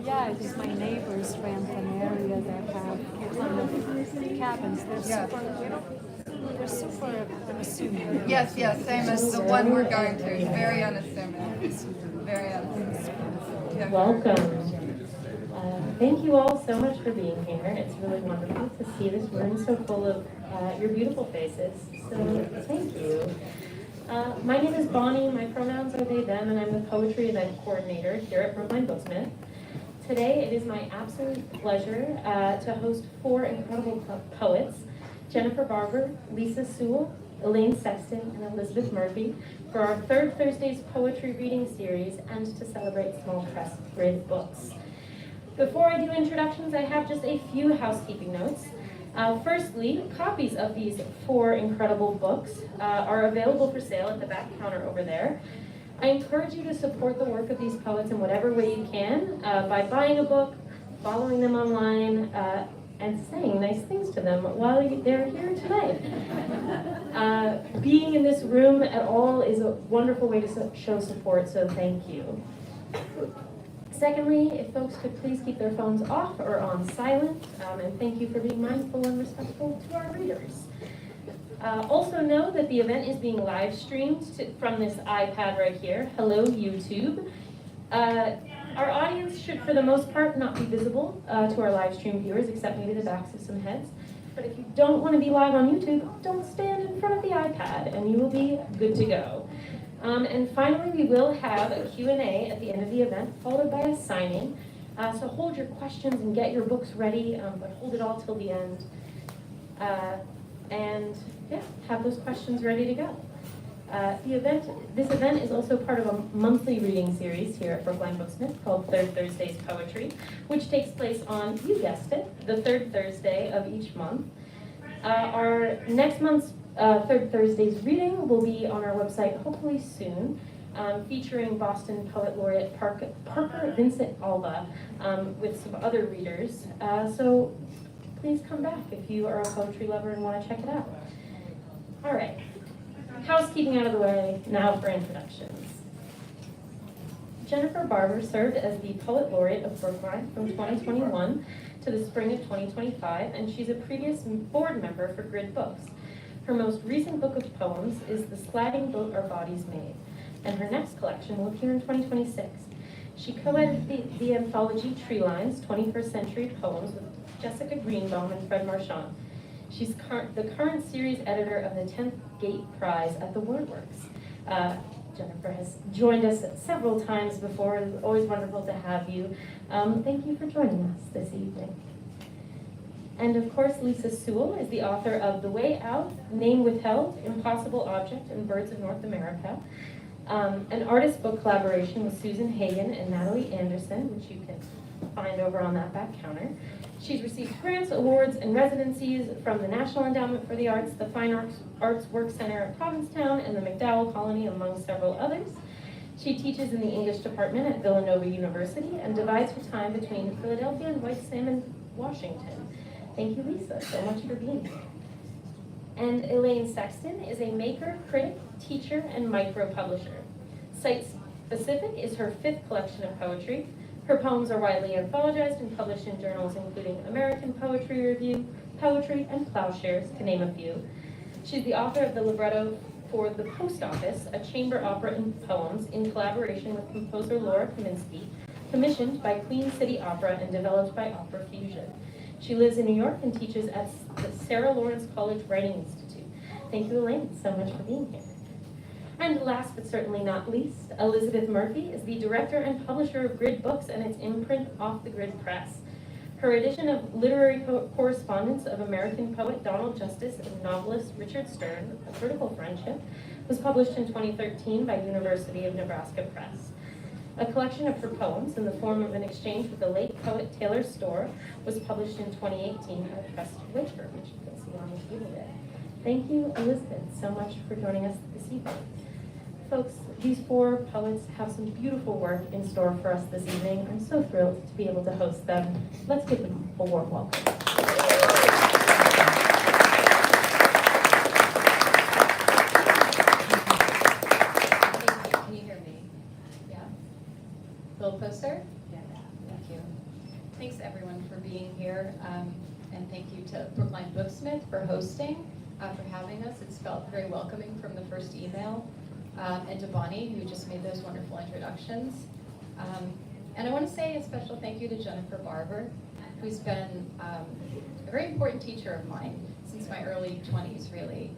Yeah, because my neighbors rent an area that have kind of cabins. They're super unassuming. Yes, same as the one we're going to. Very unassuming. Very unassuming. Yeah. Welcome. Thank you all so much for being here. It's really wonderful to see this room so full of your beautiful faces. So thank you. My name is Bonnie. My pronouns are they, them, and I'm the poetry event coordinator here at Brookline Booksmith. Today it is my absolute pleasure to host 4 incredible poets, Jennifer Barber, Lisa Sewell, Elaine Sexton, and Elizabeth Murphy, for our 3rd Thursday's poetry reading series and to celebrate Small Press Grid Books. Before I do introductions, I have just a few housekeeping notes. Firstly, copies of these 4 incredible books are available for sale at the back counter over there. I encourage you to support the work of these poets in whatever way you can by buying a book, following them online, and saying nice things to them while they're here today. Being in this room at all is a wonderful way to show support, so thank you. Secondly, if folks could please keep their phones off or on silent, and thank you for being mindful and respectful to our readers. Also know that the event is being live streamed from this iPad right here. Hello, YouTube. Our audience should, for the most part, not be visible to our live stream viewers, except maybe the backs of some heads. But if you don't want to be live on YouTube, don't stand in front of the iPad, and you will be good to go. And finally, we will have a Q&A at the end of the event, followed by a signing. So hold your questions and get your books ready, but hold it all till the end. And yeah, have those questions ready to go. This event is also part of a monthly reading series here at Brookline Booksmith called 3rd Thursday's Poetry, which takes place on, you guessed it, the 3rd Thursday of each month. Our next month's 3rd Thursday's reading will be on our website hopefully soon, featuring Boston Poet Laureate Parker Vincent Alba with some other readers. So please come back if you are a poetry lover and want to check it out. All right, housekeeping out of the way, now for introductions. Jennifer Barber served as the Poet Laureate of Brookline from 2021 to the spring of 2025, and she's a previous board member for Grid Books. Her most recent book of poems is The Sliding Boat Our Bodies Made, and her next collection will appear in 2026. She co-edited the anthology Tree Lines, 21st Century Poems with Jessica Greenbaum and Fred Marchand. She's the current series editor of the 10th Gate Prize at the Wordworks. Jennifer has joined us several times before. It's always wonderful to have you. Thank you for joining us this evening. And of course, Lisa Sewell is the author of The Way Out, Name Withheld, Impossible Object, and Birds of North America. An artist book collaboration with Susan Hagen and Natalie Anderson, which you can find over on that back counter. She's received grants, awards, and residencies from the National Endowment for the Arts, the Fine Arts Work Center at Provincetown, and the MacDowell Colony, among several others. She teaches in the English department at Villanova University and divides her time between Philadelphia and White Salmon, Washington. Thank you, Lisa, so much for being here. And Elaine Sexton is a maker, critic, teacher, and micro-publisher. Site-specific is her 5th collection of poetry. Her poems are widely anthologized and published in journals including American Poetry Review, Poetry, and Plowshares, to name a few. She's the author of the libretto for The Post Office, a chamber opera in poems in collaboration with composer Laura Kaminsky, commissioned by Queen City Opera and developed by Opera Fusion. She lives in New York and teaches at the Sarah Lawrence College Writing Institute. Thank you, Elaine, so much for being here. And last but certainly not least, Elizabeth Murphy is the director and publisher of Grid Books and its imprint Off the Grid Press. Her edition of literary correspondence of American poet Donald Justice and novelist Richard Stern, A Critical Friendship, was published in 2013 by University of Nebraska Press. A collection of her poems in the form of an exchange with the late poet Taylor Storr was published in 2018 by Trust Wafer, which you can see on the table there. Thank you, Elizabeth, so much for joining us this evening. Folks, these 4 poets have some beautiful work in store for us this evening. I'm so thrilled to be able to host them. Let's give them a warm welcome. Can you hear me? Yeah? A little closer? you. Thanks everyone for being here, and thank you to Brookline Booksmith for hosting, for having us. It's felt very welcoming from the first email, and to Bonnie, who just made those wonderful introductions. And I want to say a special thank you to Jennifer Barber, who's been a very important teacher of mine since my early 20s, really.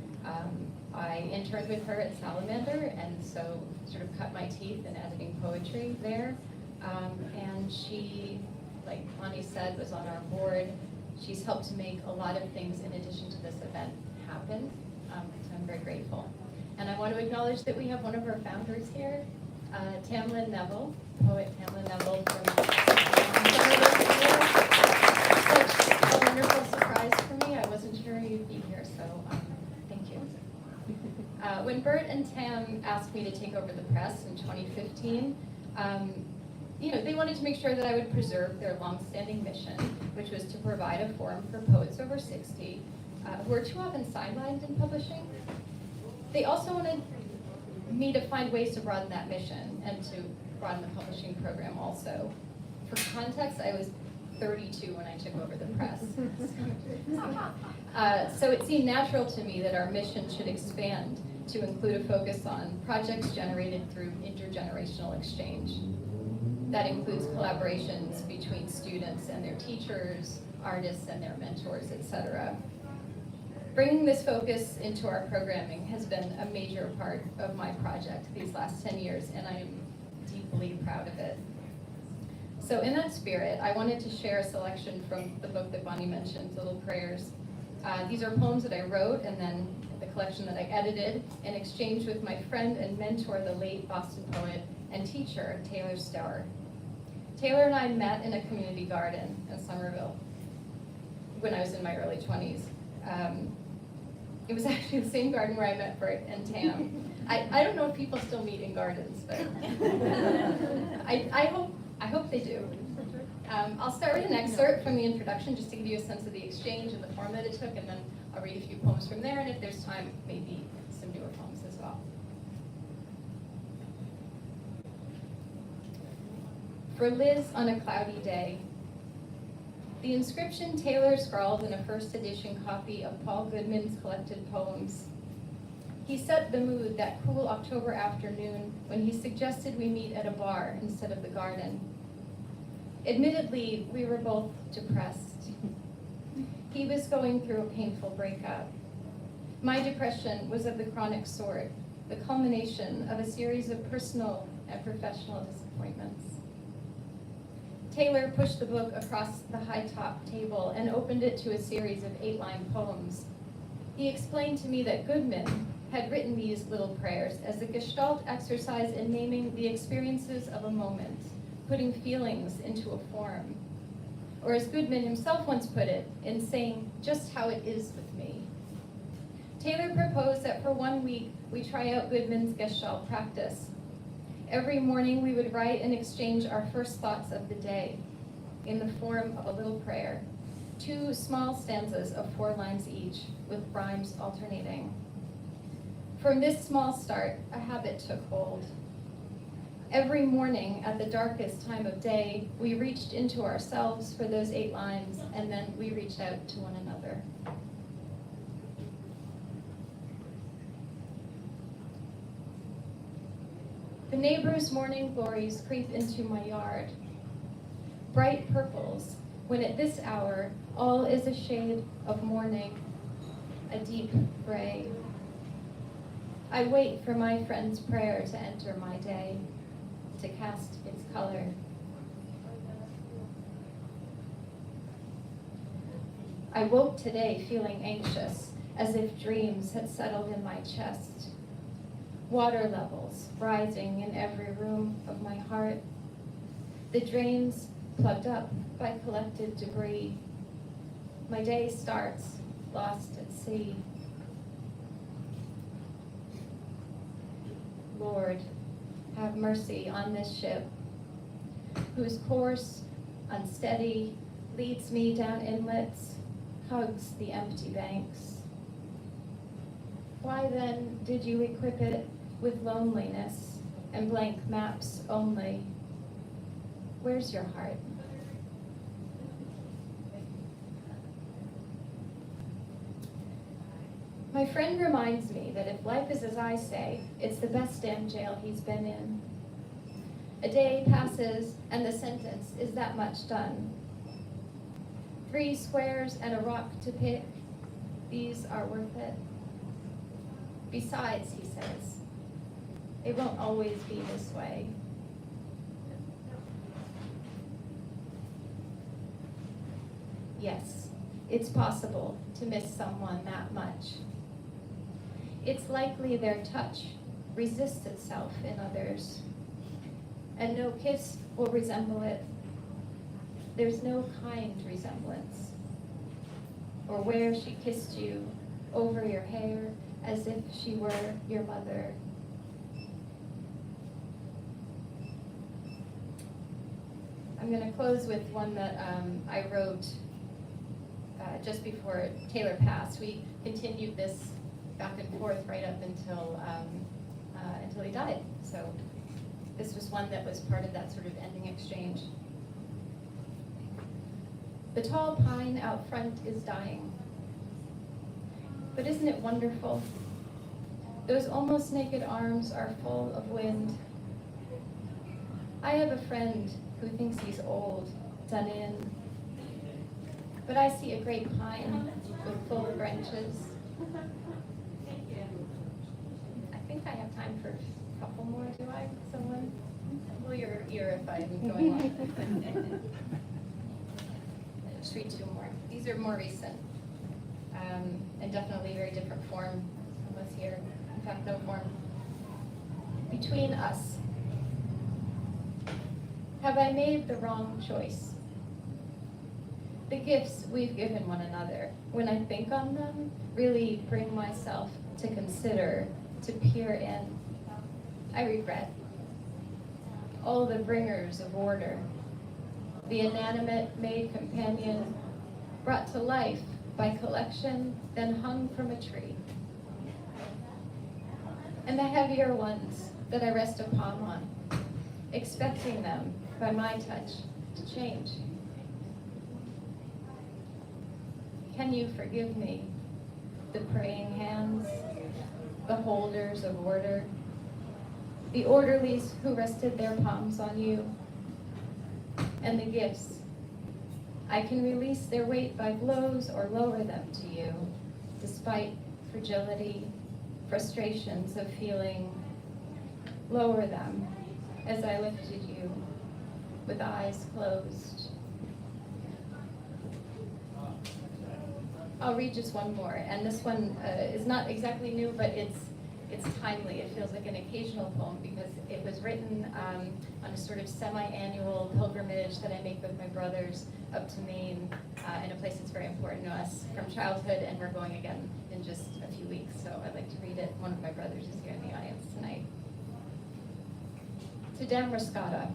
I interned with her at Salamander, and so sort of cut my teeth in editing poetry there. And she, like Bonnie said, was on our board. She's helped to make a lot of things in addition to this event happen, so I'm very grateful. And I want to acknowledge that we have one of our founders here, Tamlin Neville, poet Tamlin Neville from Such a wonderful surprise for me. I wasn't sure you'd be here, so thank you. When Bert and Tam asked me to take over the press in 2015, they wanted to make sure that I would preserve their longstanding mission, which was to provide a forum for poets over 60 who are too often sidelined in publishing. They also wanted me to find ways to broaden that mission and to broaden the publishing program also. For context, I was 32 when I took over the press. So it seemed natural to me that our mission should expand to include a focus on projects generated through intergenerational exchange. That includes collaborations between students and their teachers, artists and their mentors, etc. Bringing this focus into our programming has been a major part of my project these last 10 years, and I am deeply proud of it. So in that spirit, I wanted to share a selection from the book that Bonnie mentioned, Little Prayers. These are poems that I wrote and then the collection that I edited in exchange with my friend and mentor, the late Boston poet and teacher, Taylor Stour. Taylor and I met in a community garden in Somerville when I was in my early 20s. It was actually the same garden where I met Bert and Tam. I don't know if people still meet in gardens, but I hope they do. I'll start with an excerpt from the introduction just to give you a sense of the exchange and the form that it took, and then I'll read a few poems from there, and if there's time, maybe some newer poems as well. For Liz on a cloudy day. The inscription Taylor scrawled in a first edition copy of Paul Goodman's collected poems. He set the mood that cool October afternoon when he suggested we meet at a bar instead of the garden. Admittedly, we were both depressed. He was going through a painful breakup. My depression was of the chronic sort, the culmination of a series of personal and professional disappointments. Taylor pushed the book across the high-top table and opened it to a series of 8-line poems. He explained to me that Goodman had written these little prayers as a gestalt exercise in naming the experiences of a moment, putting feelings into a form. Or as Goodman himself once put it, in saying just how it is with me. Taylor proposed that for 1 week, we try out Goodman's gestalt practice. Every morning we would write and exchange our first thoughts of the day in the form of a little prayer, 2 small stanzas of 4 lines each, with rhymes alternating. From this small start, a habit took hold. Every morning at the darkest time of day, we reached into ourselves for those 8 lines, and then we reached out to one another. The neighbors' morning glories creep into my yard. Bright purples, when at this hour, all is a shade of mourning, a deep gray. I wait for my friend's prayer to enter my day, to cast its color. I woke today feeling anxious, as if dreams had settled in my chest. Water levels rising in every room of my heart. The drains plugged up by collected debris. My day starts lost at sea. Lord, have mercy on this ship, whose course, unsteady, leads me down inlets, hugs the empty banks. Why then did you equip it with loneliness and blank maps only? Where's your heart? My friend reminds me that if life is as I say, it's the best damn jail he's been in. A day passes and the sentence is that much done. 3 squares and a rock to pick, these are worth it. Besides, he says, it won't always be this way. Yes, it's possible to miss someone that much. It's likely their touch resists itself in others, and no kiss will resemble it. There's no kind resemblance, or where she kissed you over your hair as if she were your mother. I'm going to close with one that I wrote just before Taylor passed. We continued this back and forth right up until he died. So this was one that was part of that sort of ending exchange. The tall pine out front is dying. But isn't it wonderful? Those almost naked arms are full of wind. I have a friend who thinks he's old, done in. But I see a great pine with full branches. I think I have time for a couple more, do I? Someone? Pull your ear if I'm going on. Just read 2 more. These are more recent, and definitely very different form than was here. In fact, no form. Between us. Have I made the wrong choice? The gifts we've given one another, when I think on them, really bring myself to consider, to peer in. I regret. All the bringers of order, the inanimate made companion, brought to life by collection, then hung from a tree. And the heavier ones that I rest a palm on, expecting them, by my touch, to change. Can you forgive me? The praying hands, the holders of order, the orderlies who rested their palms on you, and the gifts. I can release their weight by blows or lower them to you, despite fragility, frustrations of feeling. Lower them as I lifted you with eyes closed. I'll read just one more, and this one is not exactly new, but it's timely. It feels like an occasional poem because it was written on a sort of semi-annual pilgrimage that I make with my brothers up to Maine, in a place that's very important to us from childhood, and we're going again in just a few weeks, so I'd like to read it. One of my brothers is here in the audience tonight. To Damariscotta,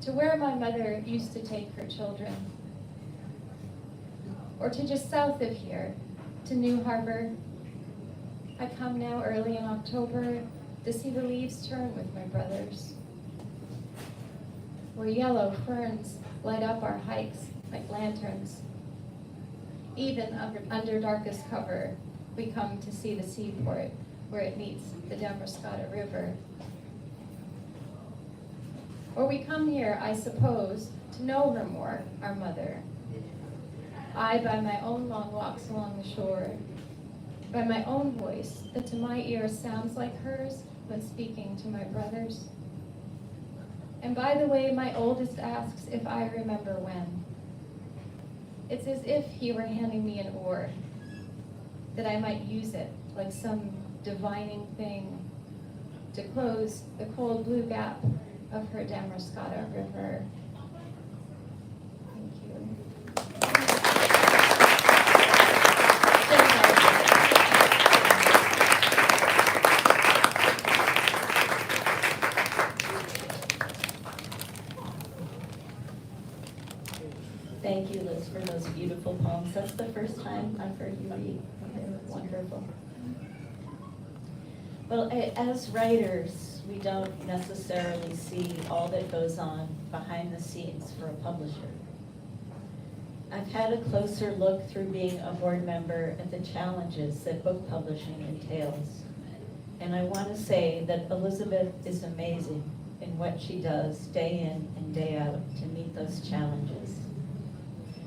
to where my mother used to take her children, or to just south of here, to New Harbor. I come now early in October to see the leaves turn with my brothers, where yellow ferns light up our hikes like lanterns. Even under darkest cover, we come to see the seaport where it meets the Damariscotta River. Or we come here, I suppose, to know her more, our mother. I, by my own long walks along the shore, by my own voice that to my ear sounds like hers when speaking to my brothers. And by the way, my oldest asks if I remember when. It's as if he were handing me an oar, that I might use it like some divining thing to close the cold blue gap of her Damariscotta River. Thank you. Thank you, Liz, for those beautiful poems. That's the first time I've heard you read. They're wonderful. Well, as writers, we don't necessarily see all that goes on behind the scenes for a publisher. I've had a closer look through being a board member at the challenges that book publishing entails. And I want to say that Elizabeth is amazing in what she does day in and day out to meet those challenges.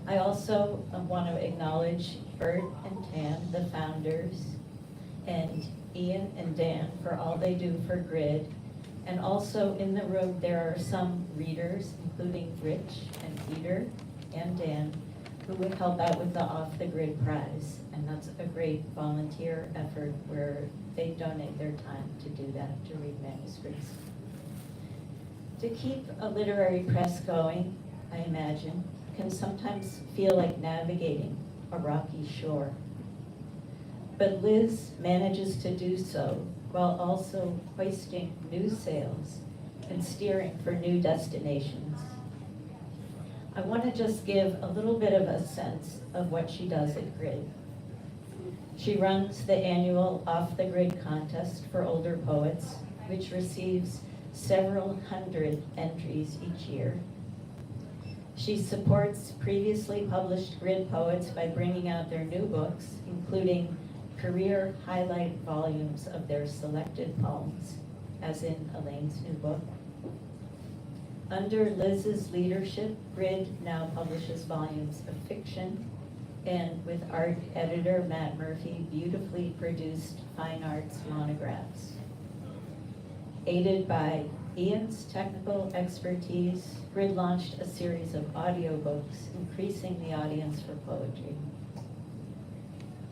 I also want to acknowledge Bert and Tan, the founders, and Ian and Dan for all they do for GRID. And also in the room, there are some readers, including Rich and Peter and Dan, who would help out with the Off the Grid prize. And that's a great volunteer effort where they donate their time to do that, to read manuscripts. To keep a literary press going, I imagine, can sometimes feel like navigating a rocky shore. But Liz manages to do so while also hoisting new sails and steering for new destinations. I want to just give a little bit of a sense of what she does at GRID. She runs the annual Off the Grid contest for older poets, which receives several hundred entries each year. She supports previously published GRID poets by bringing out their new books, including career highlight volumes of their selected poems, as in Elaine's new book. Under Liz's leadership, GRID now publishes volumes of fiction, and with art editor Matt Murphy, beautifully produced fine arts monographs. Aided by Ian's technical expertise, GRID launched a series of audiobooks, increasing the audience for poetry.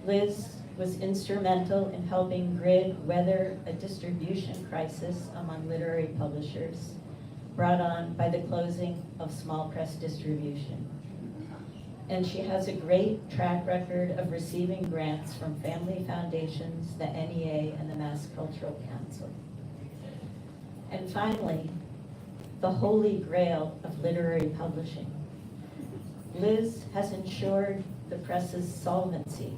Liz was instrumental in helping GRID weather a distribution crisis among literary publishers, brought on by the closing of small press distribution. And she has a great track record of receiving grants from family foundations, the NEA, and the Mass Cultural Council. And finally, the holy grail of literary publishing. Liz has ensured the press's solvency,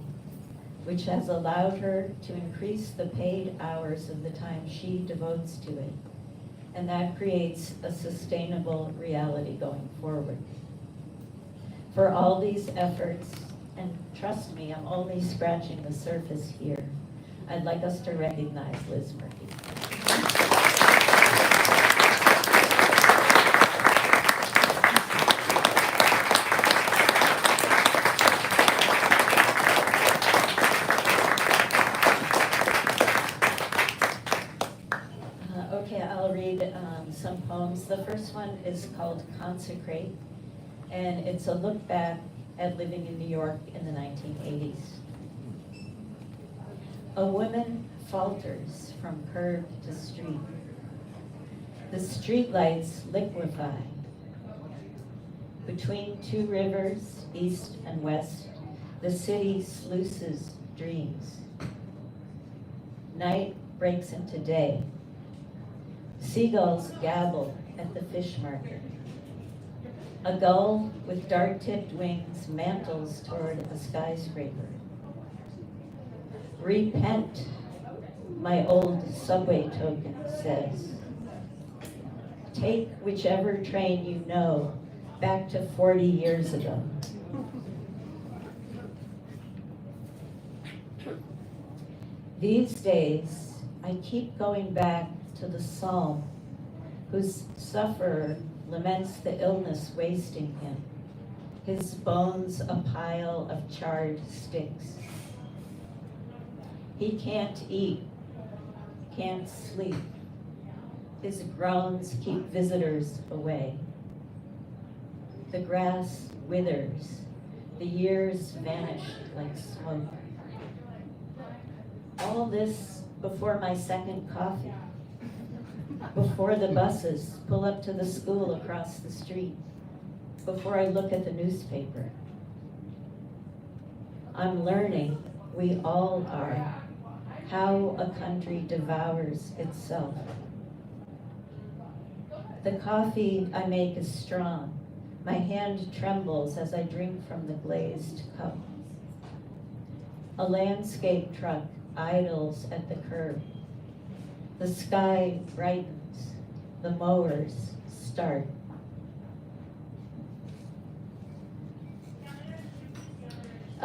which has allowed her to increase the paid hours of the time she devotes to it. And that creates a sustainable reality going forward. For all these efforts, and trust me, I'm only scratching the surface here, I'd like us to recognize Liz Murphy. Okay, I'll read some poems. The first one is called Consecrate, and it's a look back at living in New York in the 1980s. A woman falters from curb to street. The streetlights liquefy. Between two rivers, east and west, the city sluices dreams. Night breaks into day. Seagulls gabble at the fish market. A gull with dart-tipped wings mantles toward a skyscraper. Repent, my old subway token says. Take whichever train you know back to 40 years ago. These days, I keep going back to the psalm, whose sufferer laments the illness wasting him, his bones a pile of charred sticks. He can't eat, can't sleep. His groans keep visitors away. The grass withers, the years vanish like smoke. All this before my second coffee, before the buses pull up to the school across the street, before I look at the newspaper. I'm learning, we all are, how a country devours itself. The coffee I make is strong. My hand trembles as I drink from the glazed cup. A landscape truck idles at the curb. The sky brightens. The mowers start.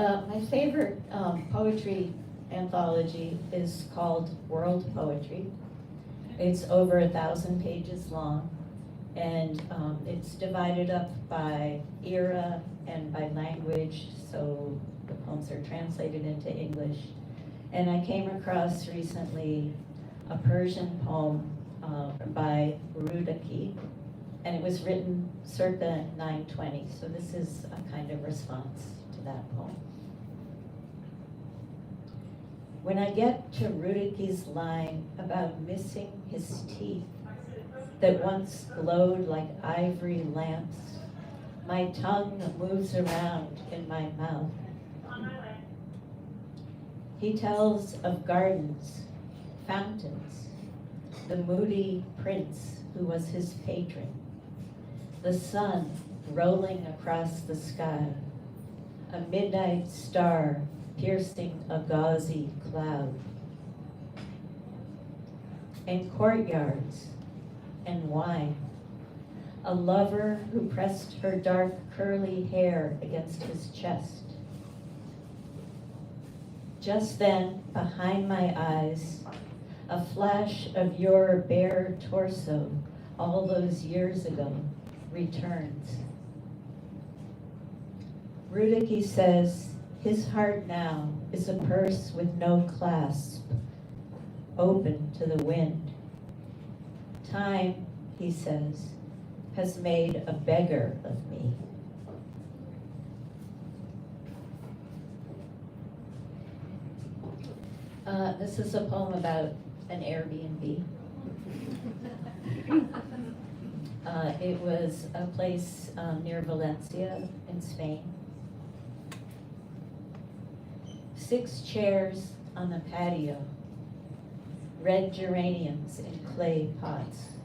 My favorite poetry anthology is called World Poetry. It's over 1,000 pages long, and it's divided up by era and by language, so the poems are translated into English. And I came across recently a Persian poem by Rudaki, and it was written circa 920, so this is a kind of response to that poem. When I get to Rudiki's line about missing his teeth that once glowed like ivory lamps, my tongue moves around in my mouth. He tells of gardens, fountains, the moody prince who was his patron, the sun rolling across the sky, a midnight star piercing a gauzy cloud, and courtyards and wine, a lover who pressed her dark curly hair against his chest. Just then, behind my eyes, a flash of your bare torso all those years ago returns. Rudaki says his heart now is a purse with no clasp, open to the wind. Time, he says, has made a beggar of me. This is a poem about an Airbnb. It was a place near Valencia in Spain. 6 chairs on the patio, red geraniums in clay pots.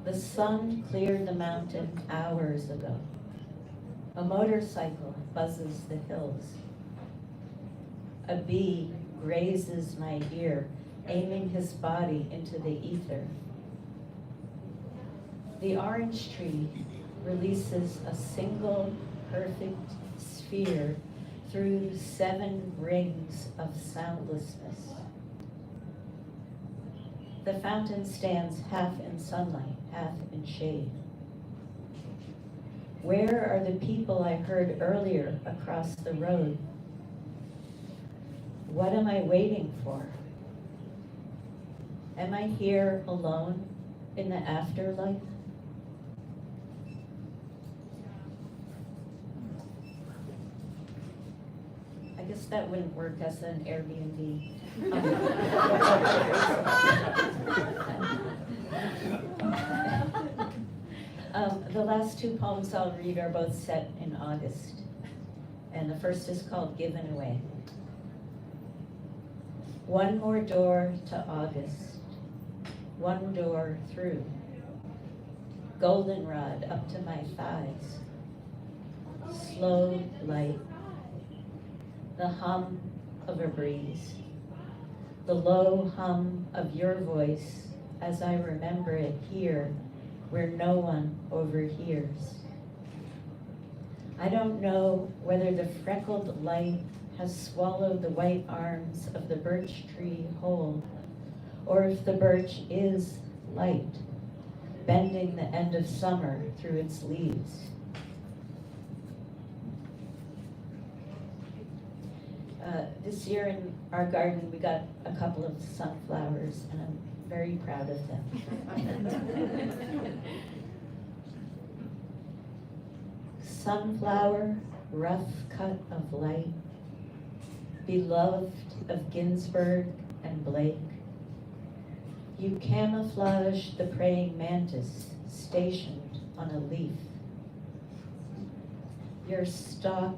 The sun cleared the mountain hours ago. A motorcycle buzzes the hills. A bee grazes my ear, aiming his body into the ether. The orange tree releases a single perfect sphere through 7 rings of soundlessness. The fountain stands half in sunlight, half in shade. Where are the people I heard earlier across the road? What am I waiting for? Am I here alone in the afterlife? I guess that wouldn't work as an Airbnb. The last 2 poems I'll read are both set in August, and the first is called Given Away. One more door to August, one door through, goldenrod up to my thighs, slow light, the hum of a breeze, the low hum of your voice as I remember it here where no one overhears. I don't know whether the freckled light has swallowed the white arms of the birch tree whole, or if the birch is light, bending the end of summer through its leaves. This year in our garden, we got a couple of sunflowers, and I'm very proud of them. Sunflower, rough cut of light, beloved of Ginsberg and Blake, you camouflage the praying mantis stationed on a leaf. Your stalk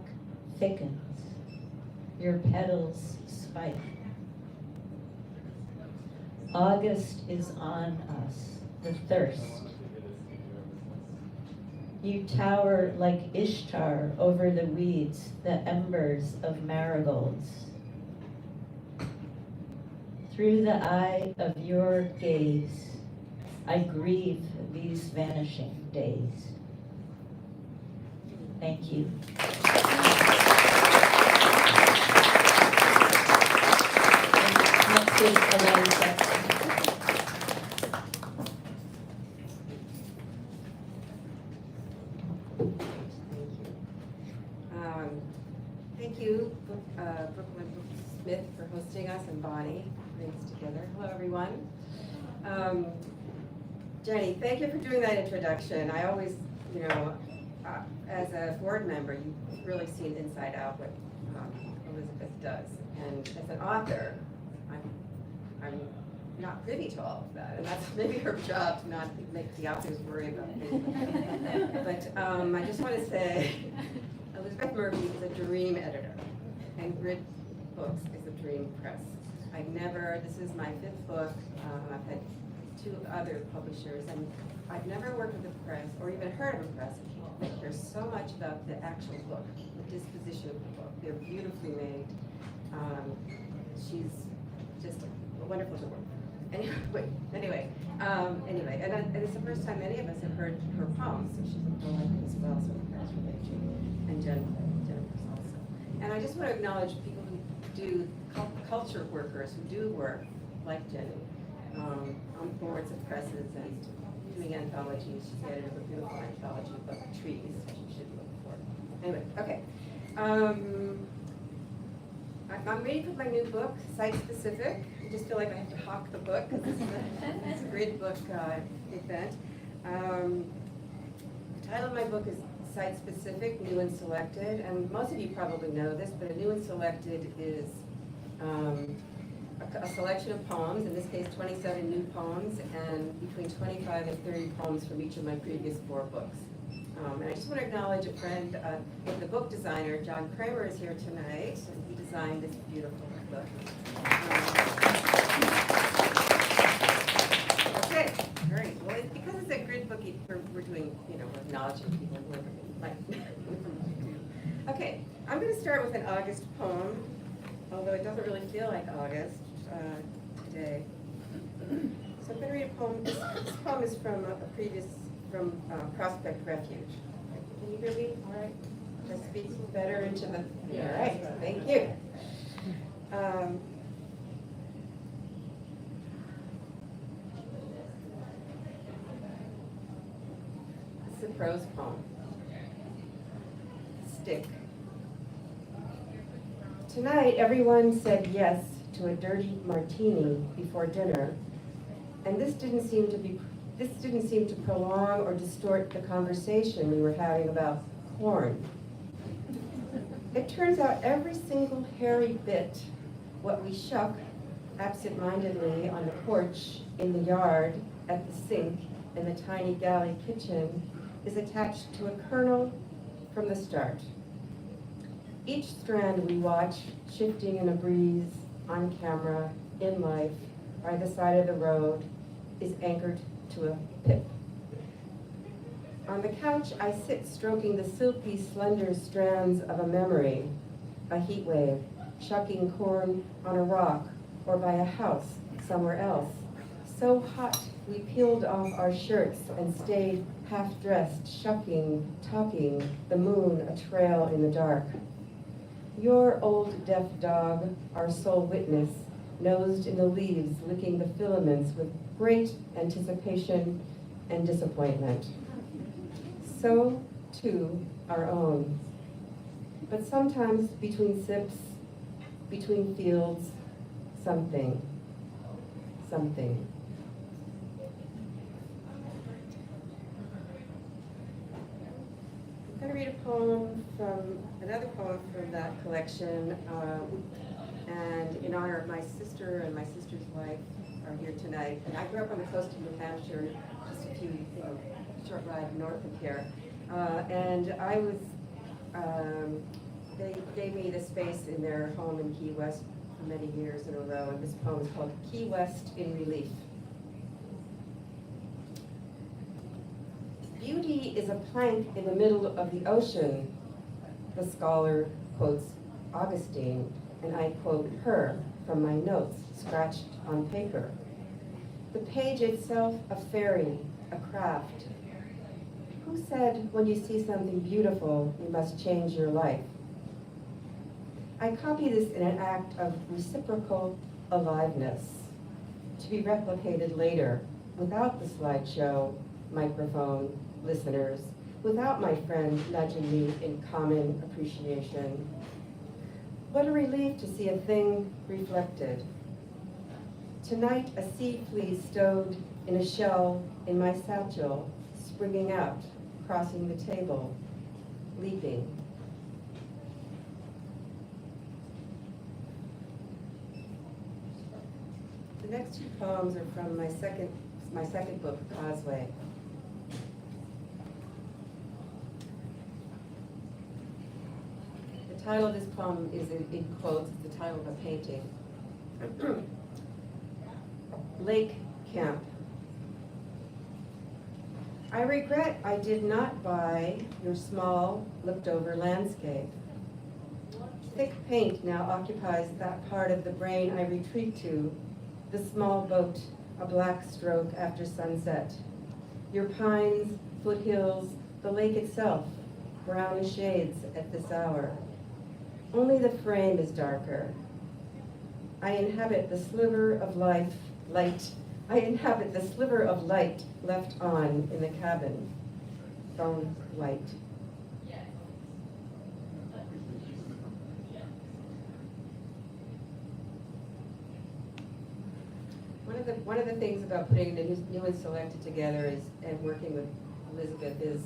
thickens, your petals spike. August is on us, the thirst. You tower like Ishtar over the weeds, the embers of marigolds. Through the eye of your gaze, I grieve these vanishing days. Thank you. is Elaine Sexton. Thank you, Brookline Booksmith, for hosting us, and Bonnie bringing us together. Hello, everyone. Jenny, thank you for doing that introduction. I always, as a board member, you've really seen inside out what Elizabeth does. And as an author, I'm not privy to all of that, and that's maybe her job to not make the authors worry about things. But I just want to say, Elizabeth Murphy is a dream editor, and Grid Books is a dream press. This is my 5th book. I've had 2 other publishers, and I've never worked with a press or even heard of a press that cares so much about the actual book, the disposition of the book. They're beautifully made. She's just wonderful to work with. Anyway, and it's the first time any of us have heard her poems, so she's a poet as well, so congratulations. And Jennifer's also. And I just want to acknowledge people who do, culture workers who do work like Jenny, on boards of presses and doing anthologies. She's edited a beautiful anthology book, Trees, which you should look for. Anyway, okay. I'm reading for my new book, Site Specific. I just feel like I have to hawk the book because it's a great book event. The title of my book is Site Specific, New and Selected, and most of you probably know this, but a New and Selected is a selection of poems, in this case 27 new poems, and between 25 and 30 poems from each of my previous 4 books. And I just want to acknowledge a friend, the book designer, John Kramer, is here tonight, and he designed this beautiful book. Okay, great. Well, because it's a Grid book, we're doing, we're acknowledging people and whoever like. Okay, I'm going to start with an August poem, although it doesn't really feel like August today. So I'm going to read a poem. This poem is from from Prospect Refuge. Can you hear me? All right. Just speak better into the. All right. Thank you. It's a prose poem. Stick. Tonight, everyone said yes to a dirty martini before dinner, and this didn't seem to prolong or distort the conversation we were having about corn. It turns out every single hairy bit, what we shuck absent-mindedly on the porch, in the yard, at the sink, in the tiny galley kitchen, is attached to a kernel from the start. Each strand we watch, shifting in a breeze, on camera, in life, by the side of the road, is anchored to a pip. On the couch, I sit stroking the silky, slender strands of a memory, a heat wave, shucking corn on a rock or by a house somewhere else. So hot, we peeled off our shirts and stayed half-dressed, shucking, talking, the moon a trail in the dark. Your old deaf dog, our sole witness, nosed in the leaves, licking the filaments with great anticipation and disappointment. So, too, our own. But sometimes between sips, between fields, something. I'm going to read another poem from that collection, and in honor of my sister and my sister's wife are here tonight. And I grew up on the coast of New Hampshire, just a few, short ride north of here. And I was, they gave me the space in their home in Key West for many years in a row, and this poem is called Key West in Relief. Beauty is a plank in the middle of the ocean, the scholar quotes Augustine, and I quote her from my notes scratched on paper. The page itself a fairy, a craft. Who said when you see something beautiful, you must change your life? I copy this in an act of reciprocal aliveness, to be replicated later without the slideshow, microphone, listeners, without my friend nudging me in common appreciation. What a relief to see a thing reflected. Tonight, a sea flea stowed in a shell in my satchel, springing out, crossing the table, leaping. The next two poems are from my second book, Causeway. The title of this poem is in quotes, it's the title of a painting. Lake Camp. I regret I did not buy your small, looked-over landscape. Thick paint now occupies that part of the brain I retreat to, the small boat, a black stroke after sunset. Your pines, foothills, the lake itself, brown shades at this hour. Only the frame is darker. I inhabit the sliver of light left on in the cabin, bone white. One of the things about putting the new and selected together is, and working with Elizabeth, is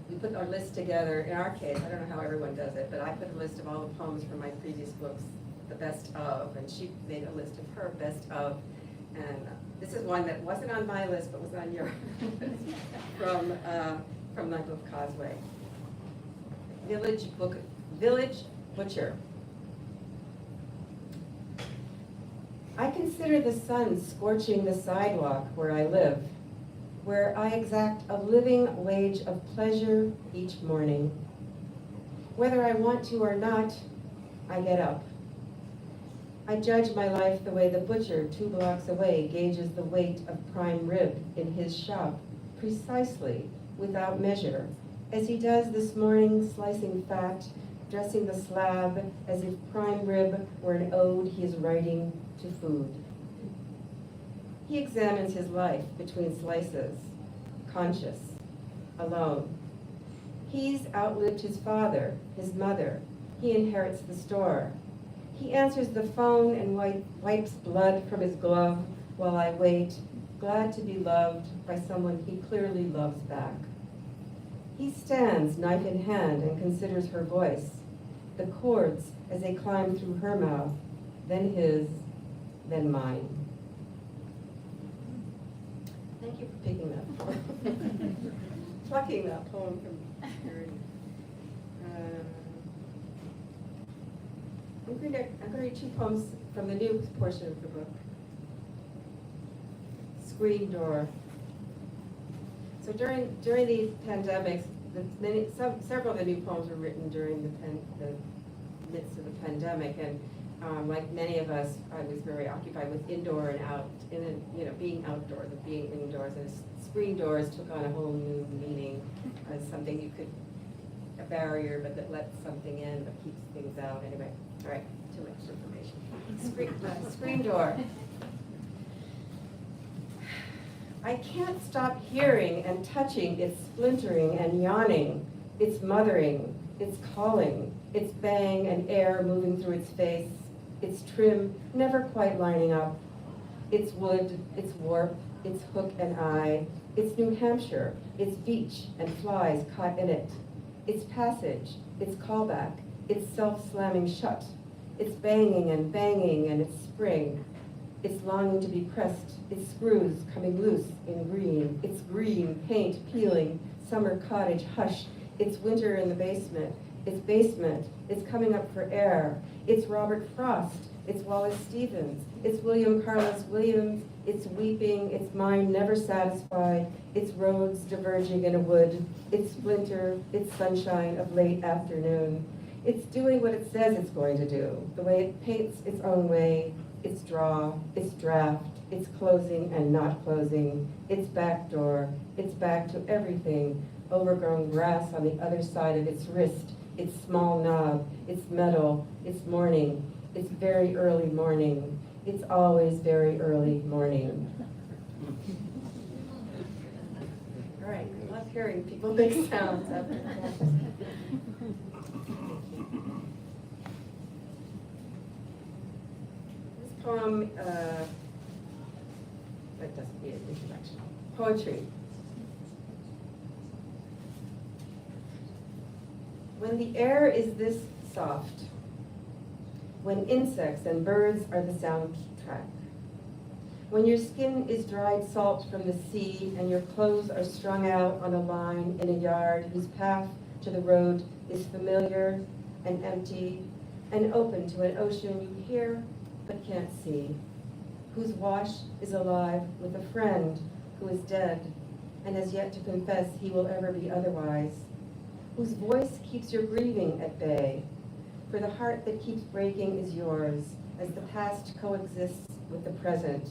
we put our list together. In our case, I don't know how everyone does it, but I put a list of all the poems from my previous books, the best of, and she made a list of her best of. And this is one that wasn't on my list, but was on your from my book Causeway. Village Butcher. I consider the sun scorching the sidewalk where I live, where I exact a living wage of pleasure each morning. Whether I want to or not, I get up. I judge my life the way the butcher 2 blocks away gauges the weight of prime rib in his shop, precisely, without measure, as he does this morning, slicing fat, dressing the slab as if prime rib were an ode he is writing to food. He examines his life between slices, conscious, alone. He's outlived his father, his mother. He inherits the store. He answers the phone and wipes blood from his glove while I wait, glad to be loved by someone he clearly loves back. He stands, knife in hand, and considers her voice, the chords as they climb through her mouth, then his, then mine. Thank you for picking that poem. Plucking that poem from your I'm going to read 2 poems from the new portion of the book. Screen Door. So during these pandemics, several of the new poems were written during the midst of the pandemic, and like many of us, I was very occupied with indoor and out, being outdoors and being indoors. And screen doors took on a whole new meaning as something you could, a barrier, but that lets something in but keeps things out. Anyway, all right, too much information. Screen door. I can't stop hearing and touching its splintering and yawning, its mothering, its calling, its bang and air moving through its face, its trim never quite lining up, its wood, its warp, its hook and eye, its New Hampshire, its beach and flies caught in it, its passage, its callback, its self-slamming shut, its banging and its spring, its longing to be pressed, its screws coming loose in green, its green paint peeling, summer cottage hush, its winter in the basement, its coming up for air, its Robert Frost, its Wallace Stevens, its William Carlos Williams, its weeping, its mind never satisfied, its roads diverging in a wood, its splinter, its sunshine of late afternoon. It's doing what it says it's going to do, the way it paints its own way, its draw, its draft, its closing and not closing, its back door, its back to everything, overgrown grass on the other side of its wrist, its small knob, its metal, its morning, its very early morning, It's always very early morning. All right, I love hearing people make sounds after that. This poem, that doesn't need an introduction. Poetry. When the air is this soft, when insects and birds are the soundtrack, when your skin is dried salt from the sea and your clothes are strung out on a line in a yard whose path to the road is familiar and empty and open to an ocean you hear but can't see, whose wash is alive with a friend who is dead and has yet to confess he will ever be otherwise, whose voice keeps your grieving at bay, for the heart that keeps breaking is yours as the past coexists with the present.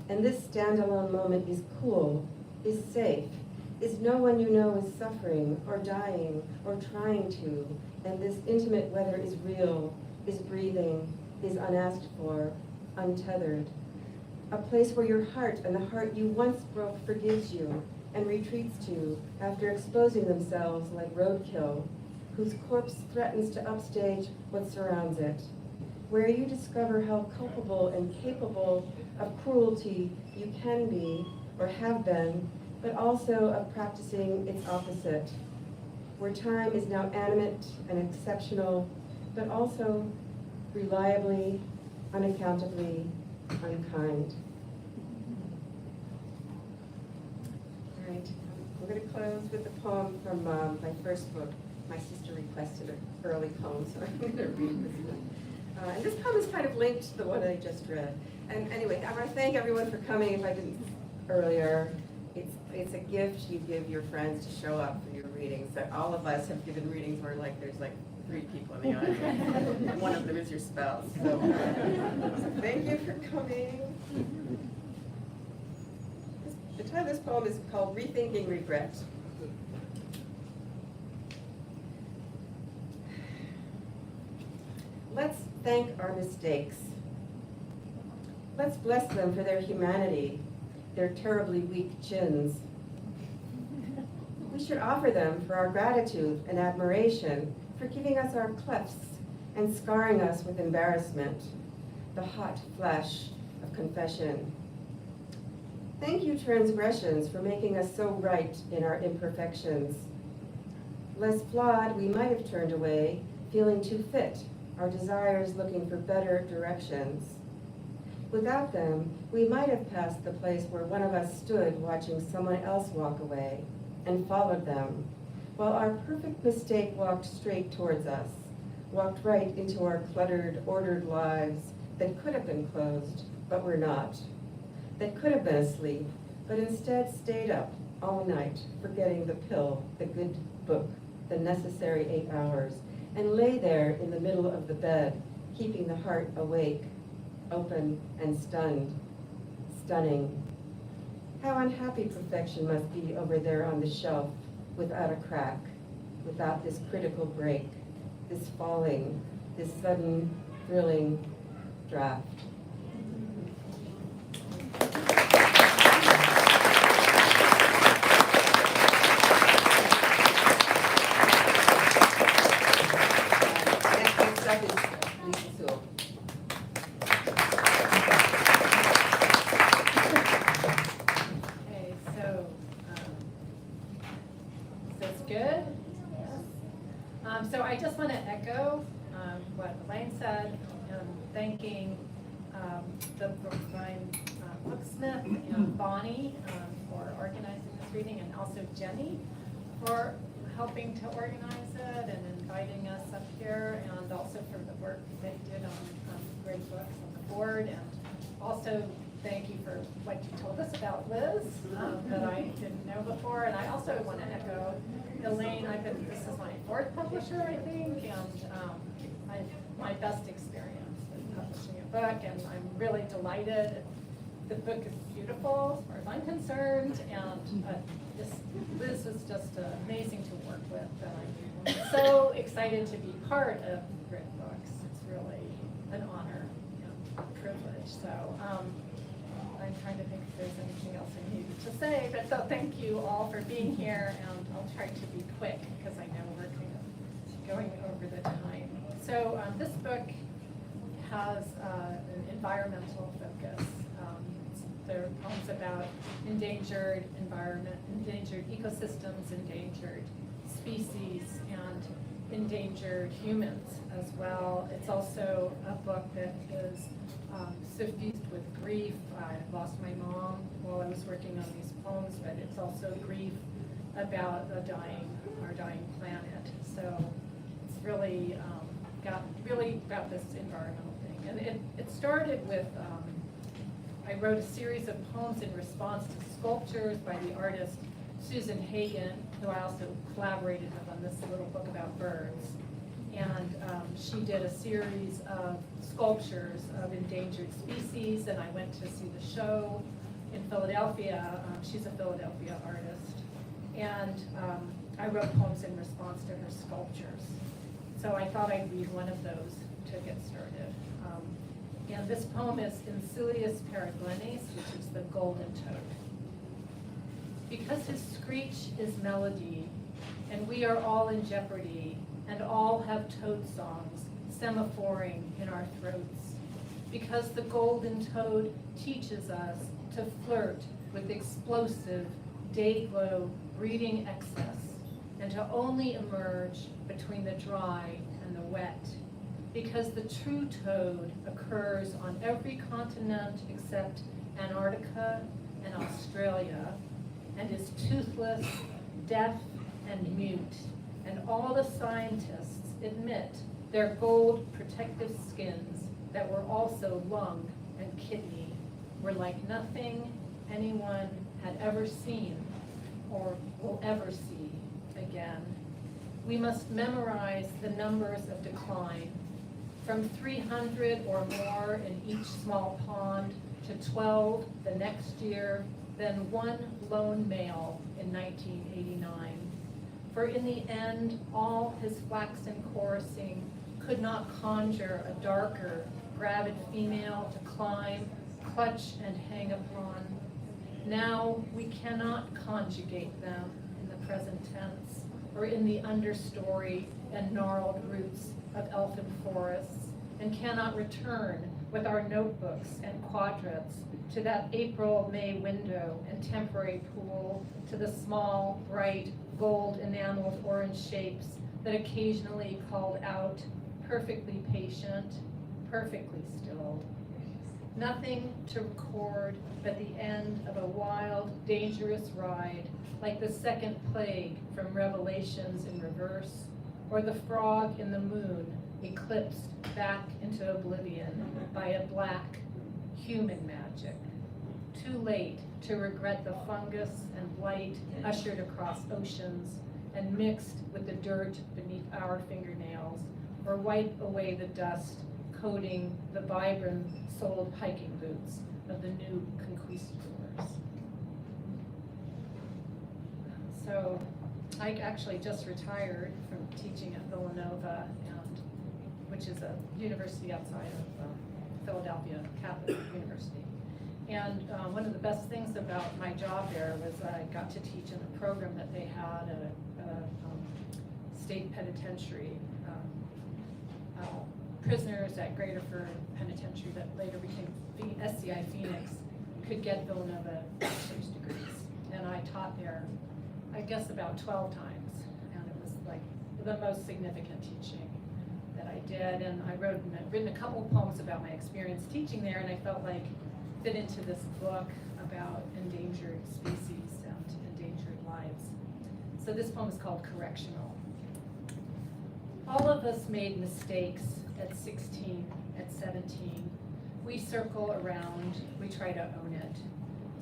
And this standalone moment is cool, is safe, is no one you know is suffering or dying or trying to, and this intimate weather is real, is breathing, is unasked for, untethered. A place where your heart and the heart you once broke forgives you and retreats to after exposing themselves like roadkill, whose corpse threatens to upstage what surrounds it, where you discover how culpable and capable of cruelty you can be or have been, but also of practicing its opposite, where time is now animate and exceptional, but also reliably, unaccountably unkind. All right, we're going to close with a poem from my first book. My sister requested an early poem, so I'm going to read this one. And this poem is kind of linked to the one I just read. And anyway, I want to thank everyone for coming. If I didn't earlier, it's a gift you give your friends to show up for your readings. So all of us have given readings where there's 3 people in the audience, and one of them is your spouse. So thank you for coming. The title of this poem is called Rethinking Regret. Let's thank our mistakes. Let's bless them for their humanity, their terribly weak chins. We should offer them for our gratitude and admiration for giving us our clefts and scarring us with embarrassment, the hot flash of confession. Thank you, transgressions, for making us so right in our imperfections. Less flawed, we might have turned away, feeling too fit, our desires looking for better directions. Without them, we might have passed the place where one of us stood watching someone else walk away and followed them, while our perfect mistake walked straight towards us, walked right into our cluttered, ordered lives that could have been closed, but were not, that could have been asleep, but instead stayed up all night, forgetting the pill, the good book, the necessary 8 hours, and lay there in the middle of the bed, keeping the heart awake, open and stunned, stunning. How unhappy perfection must be over there on the shelf, without a crack, without this critical break, this falling, this sudden, thrilling draft. Next up is Sewell. Okay, so, is this good? So I just want to echo what Elaine said, thanking the Brookline Booksmith and Bonnie for organizing this reading, and also Jenny for helping to organize it and inviting us up here, and also for the work they did on great books on the board. And also thank you for what you told us about Liz that I didn't know before. And I also want to echo Elaine. This is my 4th publisher, I think, and my best experience with publishing a book, and I'm really delighted. The book is beautiful as far as I'm concerned, and Liz was just amazing to work with, and I'm so excited to be part of Grit Books. It's really an honor. Yeah. privilege. So I'm trying to think if there's anything else I need to say, but so thank you all for being here, and I'll try to be quick because I know we're kind of going over the time. So this book has an environmental focus. There are poems about endangered environment, endangered ecosystems, endangered species, and endangered humans as well. It's also a book that is suffused with grief. I lost my mom while I was working on these poems, but it's also grief about our dying planet. So it's really really about this environmental thing. And it started with, I wrote a series of poems in response to sculptures by the artist Susan Hagen, who I also collaborated with on this little book about birds. And she did a series of sculptures of endangered species, and I went to see the show in Philadelphia. She's a Philadelphia artist. And I wrote poems in response to her sculptures. So I thought I'd read one of those to get started. And this poem is Incilius peregrinis, which is the golden toad. Because his screech is melody, and we are all in jeopardy, and all have toad songs semaphoring in our throats. Because the golden toad teaches us to flirt with explosive, day-glow, breeding excess, and to only emerge between the dry and the wet. Because the true toad occurs on every continent except Antarctica and Australia, and is toothless, deaf, and mute. And all the scientists admit their gold protective skins that were also lung and kidney were like nothing anyone had ever seen or will ever see again. We must memorize the numbers of decline, from 300 or more in each small pond to 12 the next year, then one lone male in 1989. For in the end, all his flaxen chorusing could not conjure a darker, gravid female to climb, clutch, and hang upon. Now we cannot conjugate them in the present tense, or in the understory and gnarled roots of elfin forests, and cannot return with our notebooks and quadrats to that April-May window and temporary pool, to the small, bright, gold enameled orange shapes that occasionally called out, perfectly patient, perfectly still. Nothing to record but the end of a wild, dangerous ride, like the second plague from Revelations in reverse, or the frog in the moon eclipsed back into oblivion by a black human magic. Too late to regret the fungus and blight ushered across oceans and mixed with the dirt beneath our fingernails, or wipe away the dust coating the vibrant-soled hiking boots of the new conquistadors. So I actually just retired from teaching at Villanova, which is a university outside of Philadelphia, Catholic University. And one of the best things about my job there was I got to teach in a program that they had at a state penitentiary. Prisoners at Greaterford Penitentiary that later became SCI Phoenix could get Villanova bachelor's degrees. And I taught there, I guess, about 12 times. And it was like the most significant teaching that I did. And I written a couple of poems about my experience teaching there, and I felt like fit into this book about endangered species and endangered lives. So this poem is called Correctional. All of us made mistakes at 16, at 17. We circle around, we try to own it.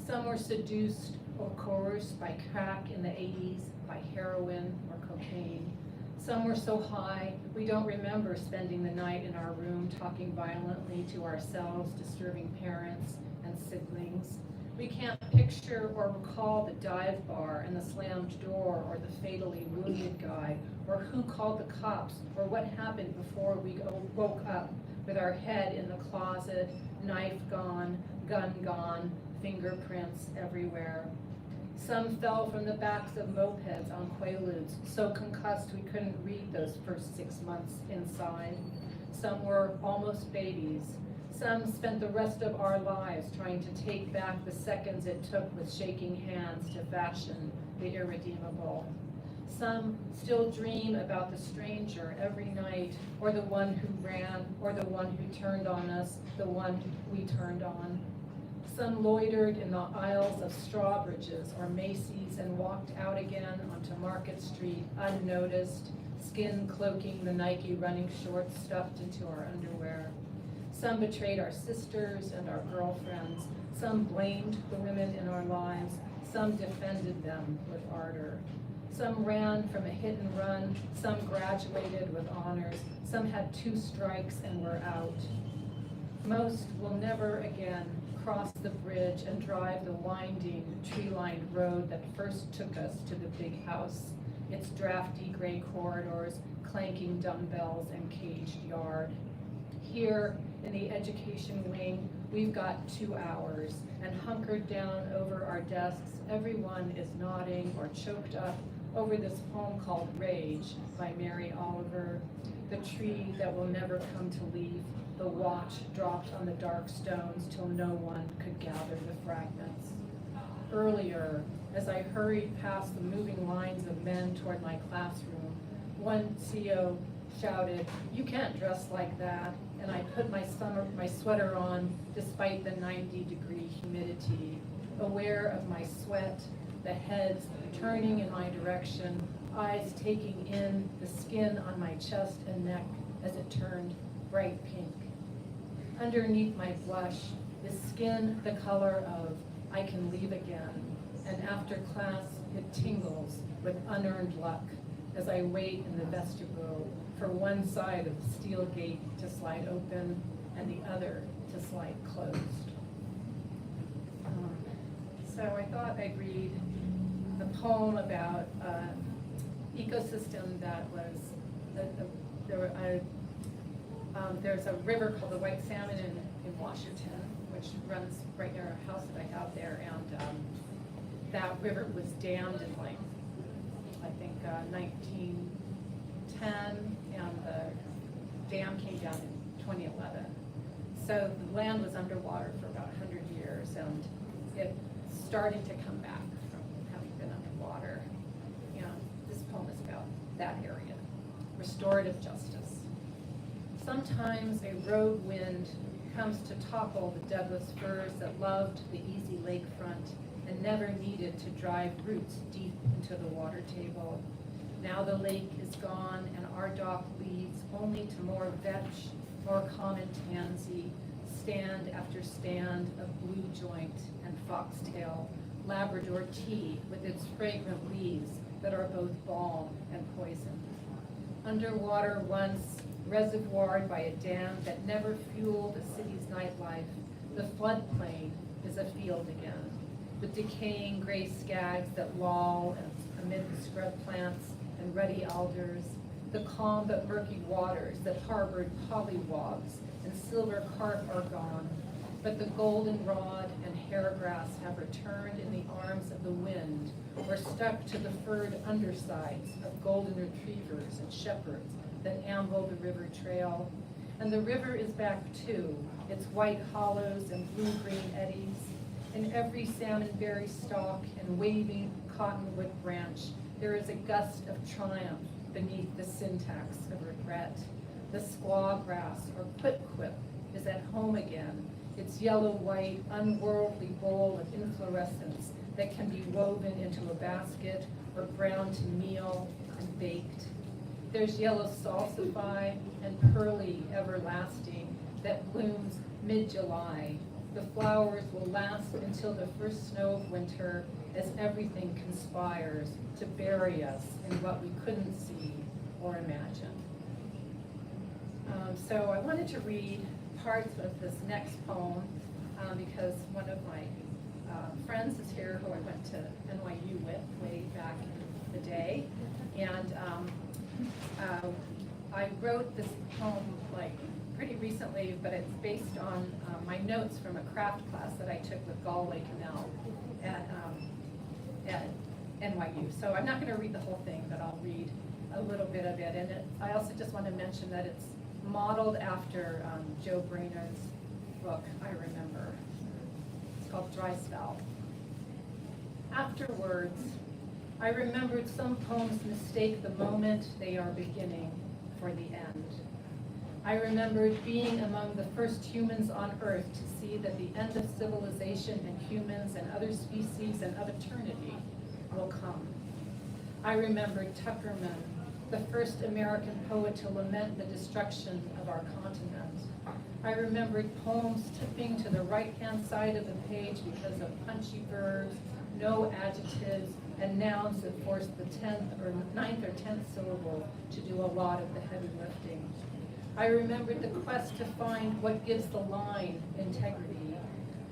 Some were seduced or coerced by crack in the 80s, by heroin or cocaine. Some were so high, we don't remember spending the night in our room talking violently to ourselves, disturbing parents and siblings. We can't picture or recall the dive bar and the slammed door, or the fatally wounded guy, or who called the cops, or what happened before we woke up with our head in the closet, knife gone, gun gone, fingerprints everywhere. Some fell from the backs of mopeds on Quaaludes, so concussed we couldn't read those first 6 months inside. Some were almost babies. Some spent the rest of our lives trying to take back the seconds it took with shaking hands to fashion the irredeemable. Some still dream about the stranger every night, or the one who ran, or the one who turned on us, the one we turned on. Some loitered in the aisles of Strawbridge's or Macy's and walked out again onto Market Street unnoticed, skin cloaking the Nike running shorts stuffed into our underwear. Some betrayed our sisters and our girlfriends. Some blamed the women in our lives. Some defended them with ardor. Some ran from a hit and run. Some graduated with honors. Some had 2 strikes and were out. Most will never again cross the bridge and drive the winding, tree-lined road that first took us to the big house, its drafty gray corridors, clanking dumbbells and caged yard. Here in the education wing, we've got 2 hours, and hunkered down over our desks, everyone is nodding or choked up over this poem called Rage by Mary Oliver, the tree that will never come to leaf, the watch dropped on the dark stones till no one could gather the fragments. Earlier, as I hurried past the moving lines of men toward my classroom, one CO shouted, "You can't dress like that," and I put my sweater on despite the 90-degree humidity, aware of my sweat, the heads turning in my direction, eyes taking in the skin on my chest and neck as it turned bright pink. Underneath my blush is skin the color of I can leave again, and after class it tingles with unearned luck as I wait in the vestibule for one side of the steel gate to slide open and the other to slide closed. So I thought I'd read a poem about an ecosystem that was, there's a river called the White Salmon in Washington, which runs right near a house that I have there, and that river was dammed in like, I think 1910, and the dam came down in 2011. So the land was underwater for about 100 years, and it started to come back from having been underwater. And this poem is about that area, restorative justice. Sometimes a road wind comes to topple the Douglas firs that loved the easy lakefront and never needed to drive roots deep into the water table. Now the lake is gone and our dock leads only to more vetch, more common tansy, stand after stand of blue joint and foxtail, Labrador tea with its fragrant leaves that are both balm and poison. Underwater once, reservoired by a dam that never fueled a city's nightlife, the floodplain is a field again, with decaying gray skags that loll amid the scrub plants and ruddy alders, the calm but murky waters that harbored pollywogs and silver carp are gone, but the goldenrod and hairgrass have returned in the arms of the wind, or stuck to the furred undersides of golden retrievers and shepherds that amble the river trail. And the river is back too, its white hollows and blue-green eddies. In every salmonberry stalk and waving cottonwood branch, there is a gust of triumph beneath the syntax of regret. The squaw grass, or quip-quip, is at home again, its yellow-white, unworldly bowl of inflorescence that can be woven into a basket or ground to meal and baked. There's yellow salsify and pearly everlasting that blooms mid-July. The flowers will last until the first snow of winter as everything conspires to bury us in what we couldn't see or imagine. So I wanted to read parts of this next poem because one of my friends is here who I went to NYU with way back in the day. And I wrote this poem like pretty recently, but it's based on my notes from a craft class that I took with Galway Canal at NYU. So I'm not going to read the whole thing, but I'll read a little bit of it. And I also just want to mention that it's modeled after Joe Brainerd's book, I Remember. It's called Dry Spell. Afterwards, I remembered some poems mistake the moment they are beginning for the end. I remembered being among the first humans on Earth to see that the end of civilization and humans and other species and of eternity will come. I remembered Tuckerman, the first American poet to lament the destruction of our continent. I remembered poems tipping to the right-hand side of the page because of punchy verbs, no adjectives, and nouns that forced the 10th or 9th or 10th syllable to do a lot of the heavy lifting. I remembered the quest to find what gives the line integrity.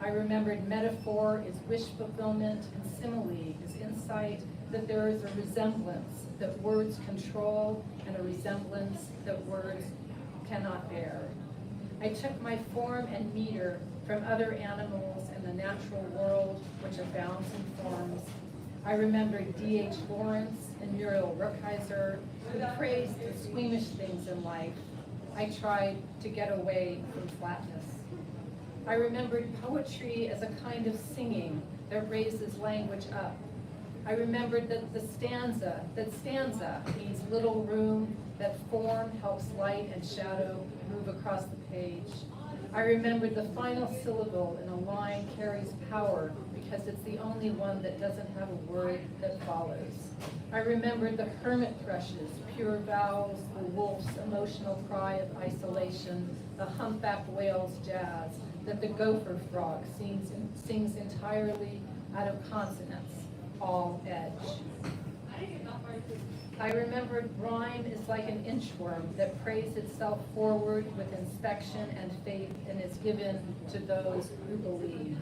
I remembered metaphor is wish fulfillment and simile is insight, that there is a resemblance that words control and a resemblance that words cannot bear. I took my form and meter from other animals in the natural world, which abounds in forms. I remembered D.H. Lawrence and Muriel Rukeyser, who praised the squeamish things in life. I tried to get away from flatness. I remembered poetry as a kind of singing that raises language up. I remembered that stanza means little room, that form helps light and shadow move across the page. I remembered the final syllable in a line carries power because it's the only one that doesn't have a word that follows. I remembered the hermit thrushes, pure vowels, the wolf's emotional cry of isolation, the humpback whale's jazz, that the gopher frog sings entirely out of consonants, all edge. I remembered rhyme is like an inchworm that prays itself forward with inspection and faith and is given to those who believe.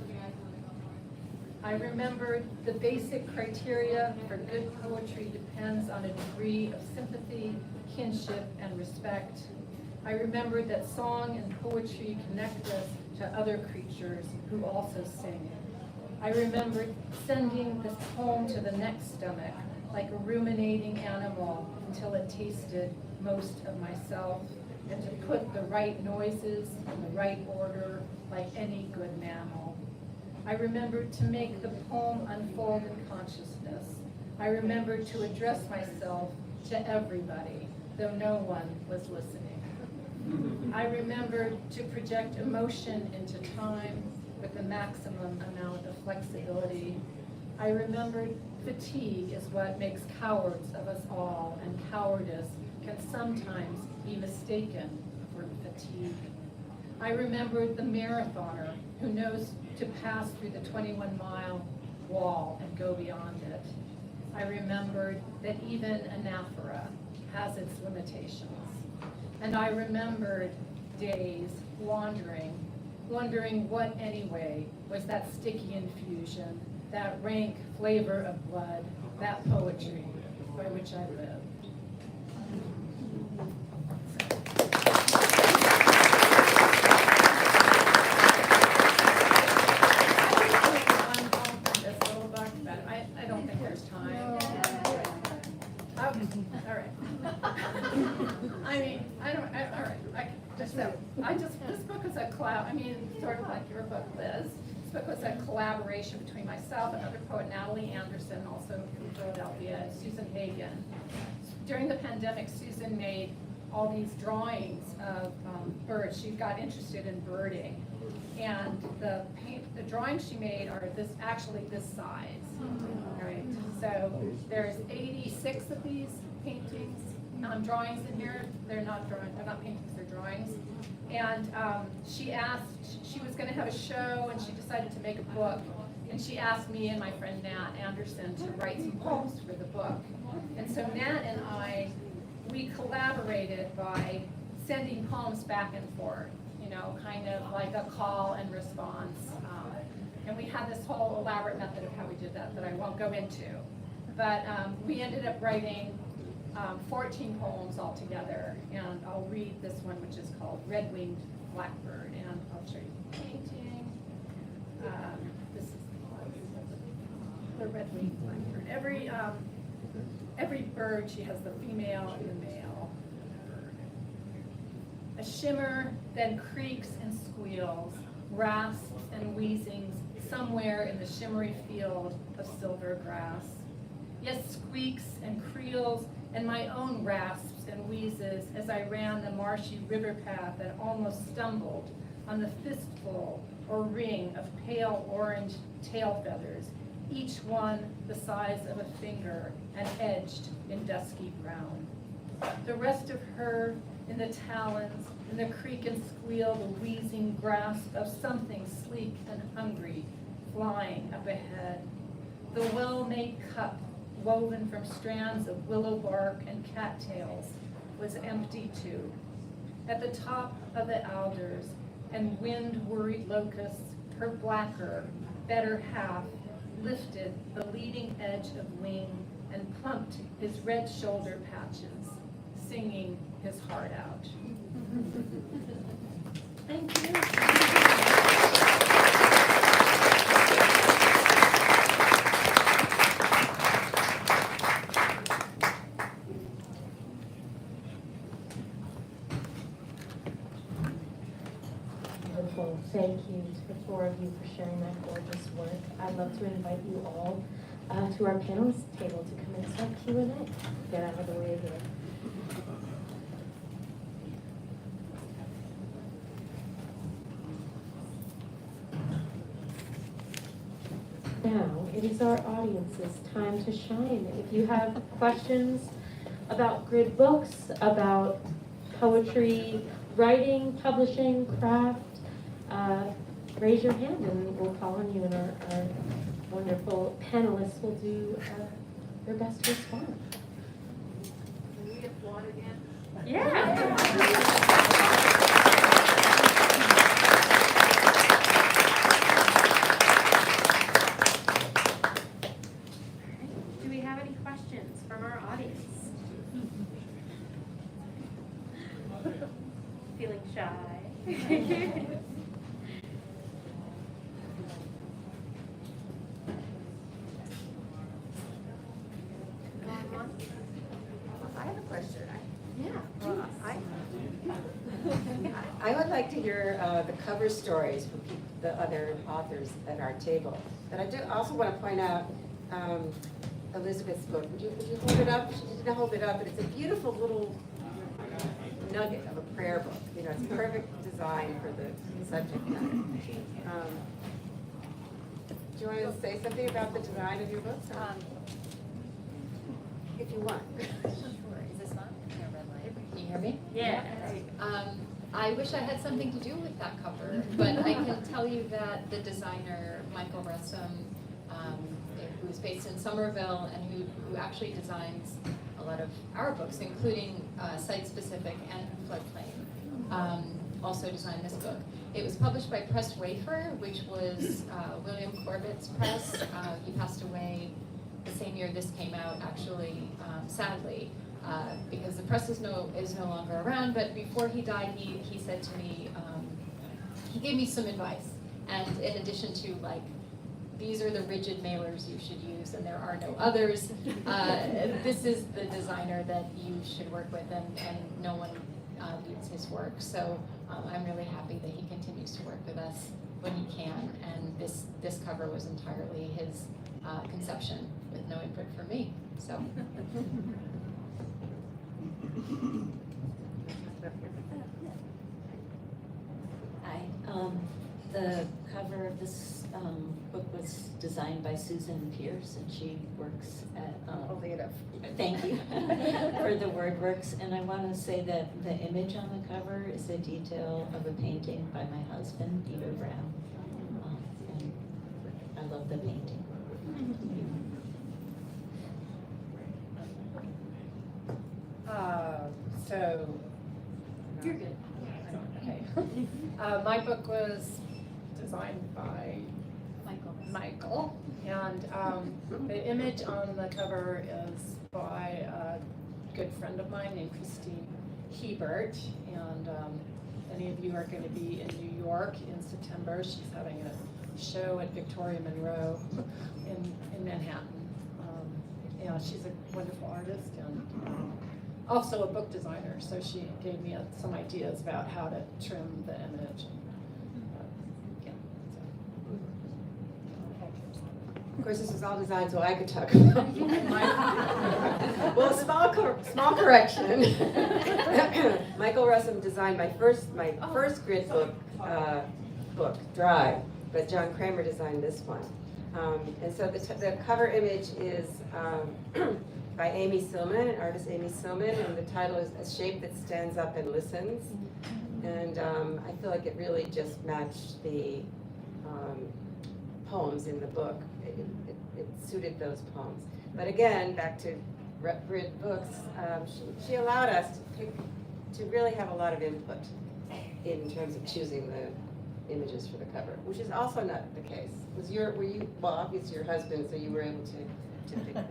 I remembered the basic criteria for good poetry depends on a degree of sympathy, kinship, and respect. I remembered that song and poetry connect us to other creatures who also sing. I remembered sending this poem to the next stomach, like a ruminating animal, until it tasted most of myself, and to put the right noises in the right order, like any good mammal. I remembered to make the poem unfold in consciousness. I remembered to address myself to everybody, though no one was listening. I remembered to project emotion into time with the maximum amount of flexibility. I remembered fatigue is what makes cowards of us all, and cowardice can sometimes be mistaken for fatigue. I remembered the marathoner who knows to pass through the 21-mile wall and go beyond it. I remembered that even anaphora has its limitations. And I remembered days wandering what anyway was that sticky infusion, that rank flavor of blood, that poetry by which I lived. This little book, but I don't think there's time. Okay, all right. I mean, all right. This book is a sort of like your book, Liz. This book was a collaboration between myself, another poet, Natalie Anderson, also from Philadelphia, and Susan Hagen. During the pandemic, Susan made all these drawings of birds. She got interested in birding. And the drawings she made are this size, right? So there's 86 of these paintings, drawings in here. They're not paintings, they're drawings. And she was going to have a show, and she decided to make a book. And she asked me and my friend Nat Anderson to write some poems for the book. And so Nat and we collaborated by sending poems back and forth, kind of like a call and response. And we had this whole elaborate method of how we did that I won't go into. But we ended up writing 14 poems altogether, and I'll read this one, which is called Red-Winged Blackbird, and I'll show you the painting. This is the red-winged blackbird. Every bird, she has the female and the male bird. A shimmer then creaks and squeals, rasps and wheezings somewhere in the shimmery field of silver grass. Yes, squeaks and creels and my own rasps and wheezes as I ran the marshy river path and almost stumbled on the fistful or ring of pale orange tail feathers, each one the size of a finger and edged in dusky brown. The rest of her in the talons, in the creak and squeal, the wheezing grasp of something sleek and hungry flying up ahead. The well-made cup, woven from strands of willow bark and cattails, was empty too. At the top of the alders and wind-worried locusts, her blacker, better half lifted the leading edge of wing and plumped his red shoulder patches, singing his heart out. Thank you. Wonderful. Thank you to the four of you for sharing that gorgeous work. I'd love to invite you all to our panelist table to come and start Q&A. Get out of the way here. Now, it is our audience's time to shine. If you have questions about Grid Books, about poetry, writing, publishing, craft, raise your hand and we'll call on you, and our wonderful panelists will do their best to respond. Can we applaud again? Yeah. Do we have any questions from our audience? Feeling shy? I have a question. Yeah. I would like to hear the cover stories from the other authors at our table. But I do also want to point out Elizabeth's book. Would you hold it up? She didn't hold it up, but it's a beautiful little nugget of a prayer book. You know, it's perfect design for the subject matter. Do you want to say something about the design of your books? If you want. Sure. Is this on? No, red light. Can you hear me? Yeah. I wish I had something to do with that cover, but I can tell you that the designer, Michael Russum, who is based in Somerville and who actually designs a lot of our books, including site-specific and floodplain, also designed this book. It was published by Press Wafer, which was William Corbett's press. He passed away the same year this came out, actually, sadly, because the press is no longer around. But before he died, he said to me, he gave me some advice. And in addition to, like, these are the rigid mailers you should use, and there are no others. This is the designer that you should work with, and no one beats his work. So I'm really happy that he continues to work with us when he can. And this cover was entirely his conception, with no input from me. So. Hi. The cover of this book was designed by Susan Pierce, and she works at. Holding it up. Thank you for the WordWorks. And I want to say that the image on the cover is a detail of a painting by my husband, Peter Brown. And I love the painting. So. You're good. Okay. My book was designed by Michael, and the image on the cover is by good friend of mine named Christine Hebert, and any of you are going to be in New York in September. She's having a show at Victoria Monroe in Manhattan. Yeah, she's a wonderful artist and also a book designer, so she gave me some ideas about how to trim the image. Of course, this was all designed so I could talk about it. Well, small correction. Michael Russum designed my first grid book, Drive, but John Kramer designed this one. And so the cover image is by Amy Sillman, artist Amy Sillman, and the title is A Shape That Stands Up and Listens. And I feel like it really just matched the poems in the book. It suited those poems. But again, back to Grid Books, she allowed us to really have a lot of input in terms of choosing the images for the cover, which is also not the case. Well, obviously your husband, so you were able to pick that.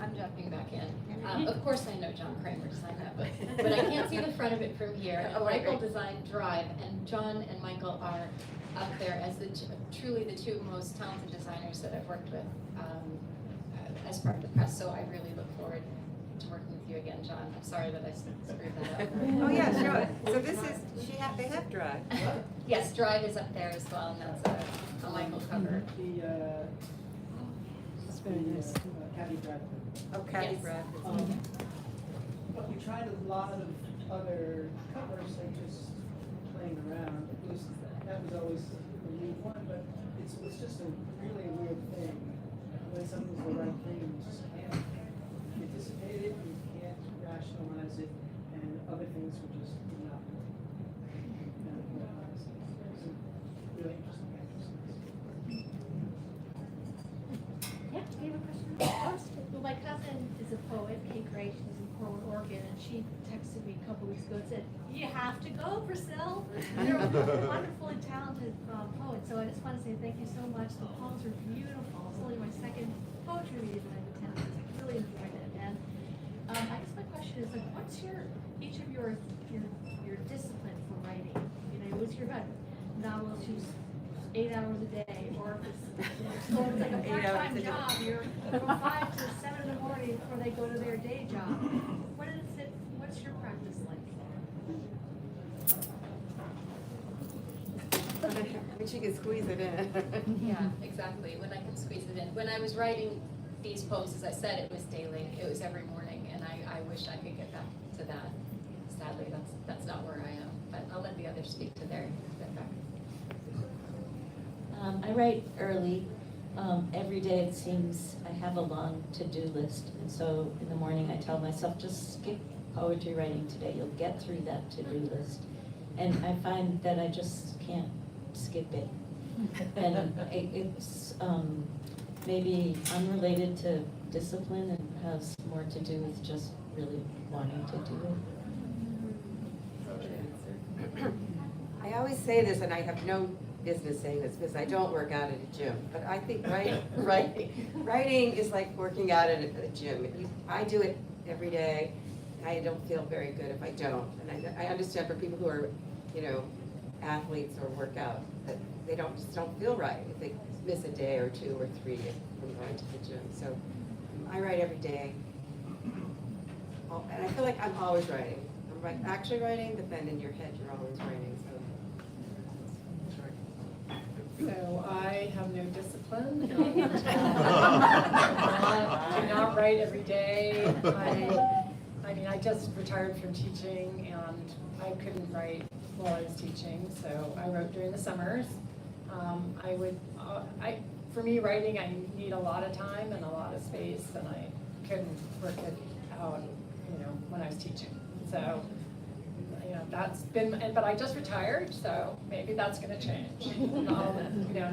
I'm jumping back in. Of course I know John Kramer designed that book, but I can't see the front of it from here. Michael designed Drive, and John and Michael are up there as truly the two most talented designers that I've worked with as part of the press, so I really look forward to working with you again, John. I'm sorry that I screwed that up. Oh yeah, sure. So this is, they have Drive. Yes, Drive is up there as well, and that's a Michael cover. It's very nice. Caddy Bradford. Oh, Kathy Yes. Bradford. But we tried a lot of other covers, like just playing around. That was always the lead one, but it's just a really weird thing. When something's the right thing, you just can't anticipate it, you can't rationalize it, and other things are just not. It's a really interesting exercise. Yeah, do you have a question? Well, my cousin is a poet, Kate Gray, she's in Portland, Oregon, and she texted me a couple weeks ago and said, "You have to go, Priscilla. You're a wonderful and talented poet." So I just want to say thank you so much. The poems are beautiful. It's only my second poetry reading that I've attended. I really enjoyed it. And I guess my question is, like, what's each of your discipline for writing? You know, what's your novel choose 8 hours a day, or if it's, so it's like a part-time job, you're from 5 to 7 in the morning before they go to their day job. What's your practice like? When she can squeeze it in. Yeah, exactly, when I can squeeze it in. When I was writing these poems, as I said, it was daily, it was every morning, and I wish I could get back to that. Sadly, that's not where I am, but I'll let the others speak to their background. I write early. Every day it seems I have a long to-do list. And so in the morning I tell myself, just skip poetry writing today. You'll get through that to-do list. And I find that I just can't skip it. And it's maybe unrelated to discipline and has more to do with just really wanting to do it. I always say this, and I have no business saying this because I don't work out at a gym, but I think writing is like working out at a gym. I do it every day. I don't feel very good if I don't. And I understand for people who are, athletes or work out, that they just don't feel right if they miss a day or 2 or 3 from going to the gym. So I write every day. And I feel like I'm always writing. I'm actually writing, but then in your head you're always writing. So I have no discipline. Do not write every day. I mean, I just retired from teaching, and I couldn't write while I was teaching, so I wrote during the summers. For me, writing, I need a lot of time and a lot of space, and I couldn't work it out, when I was teaching. So, that's been, but I just retired, so maybe that's going to change. I'll,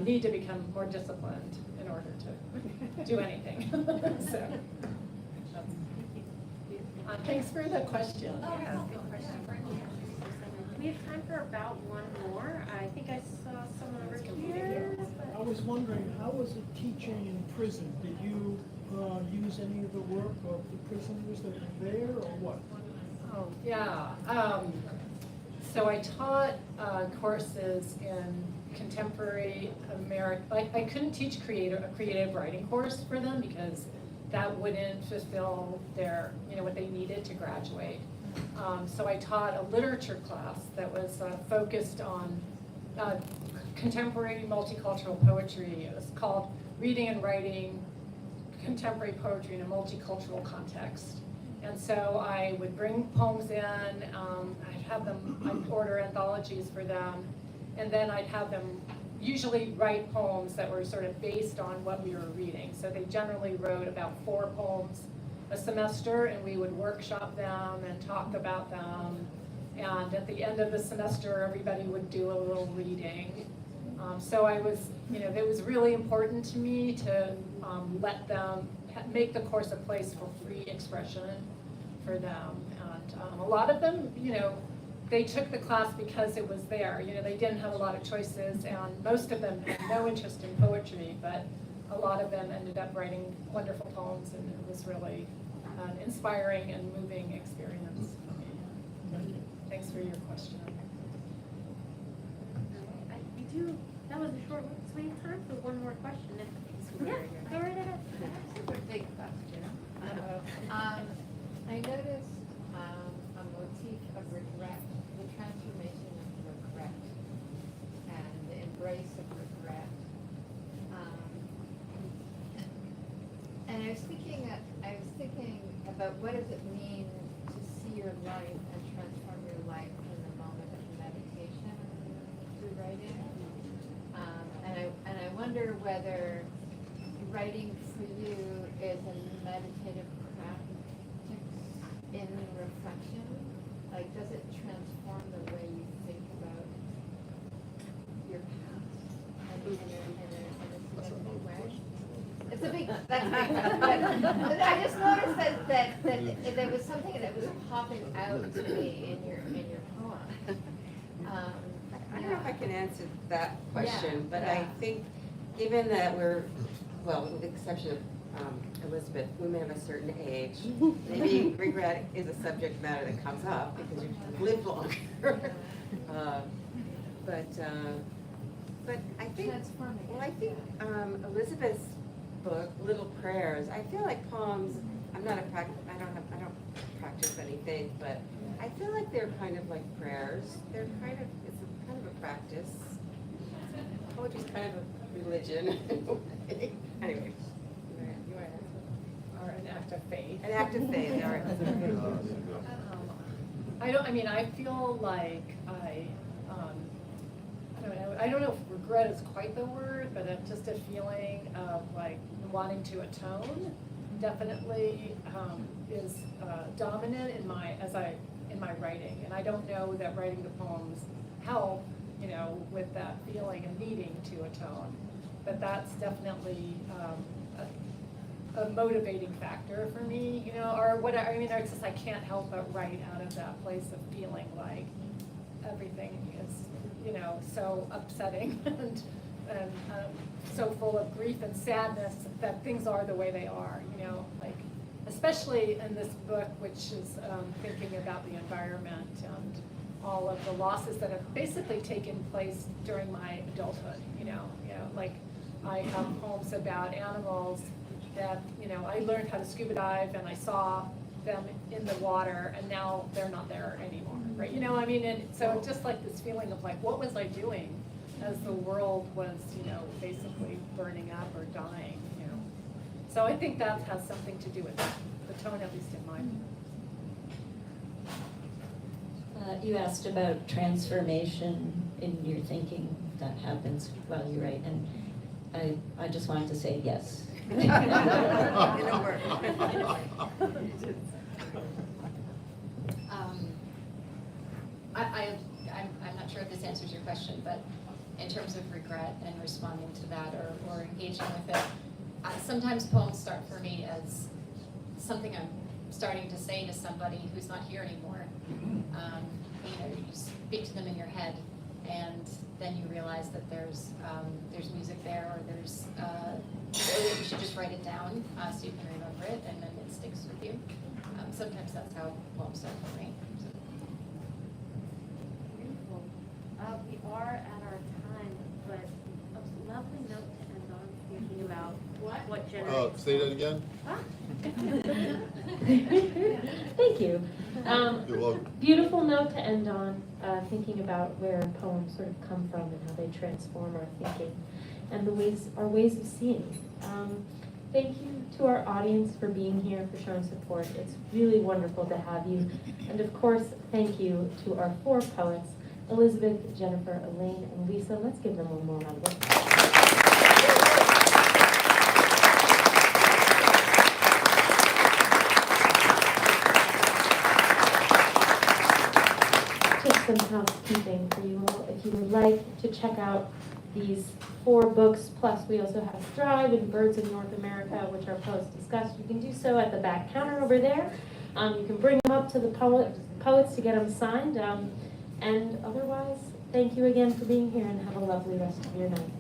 need to become more disciplined in order to do anything. So, thanks for the question. We have time for about one more. I think I saw someone over here. I was wondering, how was it teaching in prison? Did you use any of the work of the prisoners that were there, or what? Oh, yeah. So I taught courses in contemporary American, I couldn't teach a creative writing course for them because that wouldn't fulfill their, what they needed to graduate. So I taught a literature class that was focused on contemporary multicultural poetry. It was called Reading and Writing Contemporary Poetry in a Multicultural Context. And so I would bring poems in, I'd order anthologies for them, and then I'd have them usually write poems that were sort of based on what we were reading. So they generally wrote about 4 poems a semester, and we would workshop them and talk about them. And at the end of the semester, everybody would do a little reading. So I was, it was really important to me to let them make the course a place for free expression for them. And a lot of them, they took the class because it was there. They didn't have a lot of choices, and most of them had no interest in poetry, but a lot of them ended up writing wonderful poems, and it was really an inspiring and moving experience for me. Thanks for your question. That was a short one, so we have time for one more question. Yeah, go right ahead. That's a big question. I noticed a motif of regret, the transformation of regret, and the embrace of regret. And I was thinking about what does it mean to see your life and transform your life in the moment of meditation through writing. And I wonder whether writing for you is a meditative practice in reflection. Like, does it transform the way you think about your past in a significant way? It's a big, that's a big question. But I just noticed that there was something that was popping out to me in your poem. I don't know if I can answer that question, but yeah. I think given that we're, well, with the exception of Elizabeth, women of a certain age, maybe regret is a subject matter that comes up because you've lived longer. But I think, Transforming. well, I think Elizabeth's book, Little Prayers, I feel like poems, I don't practice anything, but I feel like they're kind of like prayers. They're kind of, it's a kind of a practice. Poetry's kind of a religion. Anyway, you want to answer? Or an act of faith. An act of faith, all right. I feel like I don't know if regret is quite the word, but it's just a feeling of like wanting to atone. Definitely is dominant in my writing, and I don't know that writing the poems help, with that feeling of needing to atone, but that's definitely a motivating factor for me, or whatever. It's just I can't help but write out of that place of feeling like everything is, so upsetting and so full of grief and sadness that things are the way they are, like especially in this book, which is thinking about the environment and all of the losses that have basically taken place during my adulthood, like I have poems about animals that, I learned how to scuba dive and I saw them in the water and now they're not there anymore, right? And so just like this feeling of like, what was I doing as the world was, basically burning up or dying, So I think that has something to do with the tone, at least in mine. You asked about transformation in your thinking that happens while you write, and I just wanted to say yes. In a word. I'm not sure if this answers your question, but in terms of regret and responding to that or engaging with it, sometimes poems start for me as something I'm starting to say to somebody who's not here anymore. You speak to them in your head, and then you realize that there's music there, or there's you should just write it down so you can remember it, and then it sticks with you. Sometimes that's how poems start for me. Beautiful. We are at our time, but a lovely note to end on, thinking about what generates. Say that again? Thank you. You're welcome. Beautiful note to end on, thinking about where poems sort of come from and how they transform our thinking and our ways of seeing. Thank you to our audience for being here, for showing support. It's really wonderful to have you. And of course, thank you to our 4 poets, Elizabeth, Jennifer, Elaine, and Lisa. Let's give them one more round of applause. Just some housekeeping for you all. If you would like to check out these 4 books, plus we also have Strive and Birds of North America, which our poets discussed. You can do so at the back counter over there. You can bring them up to the poets to get them signed. And otherwise, thank you again for being here, and have a lovely rest of your night.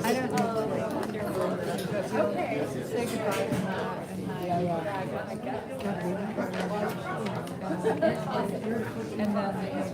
I don't know. Okay, say goodbye. And then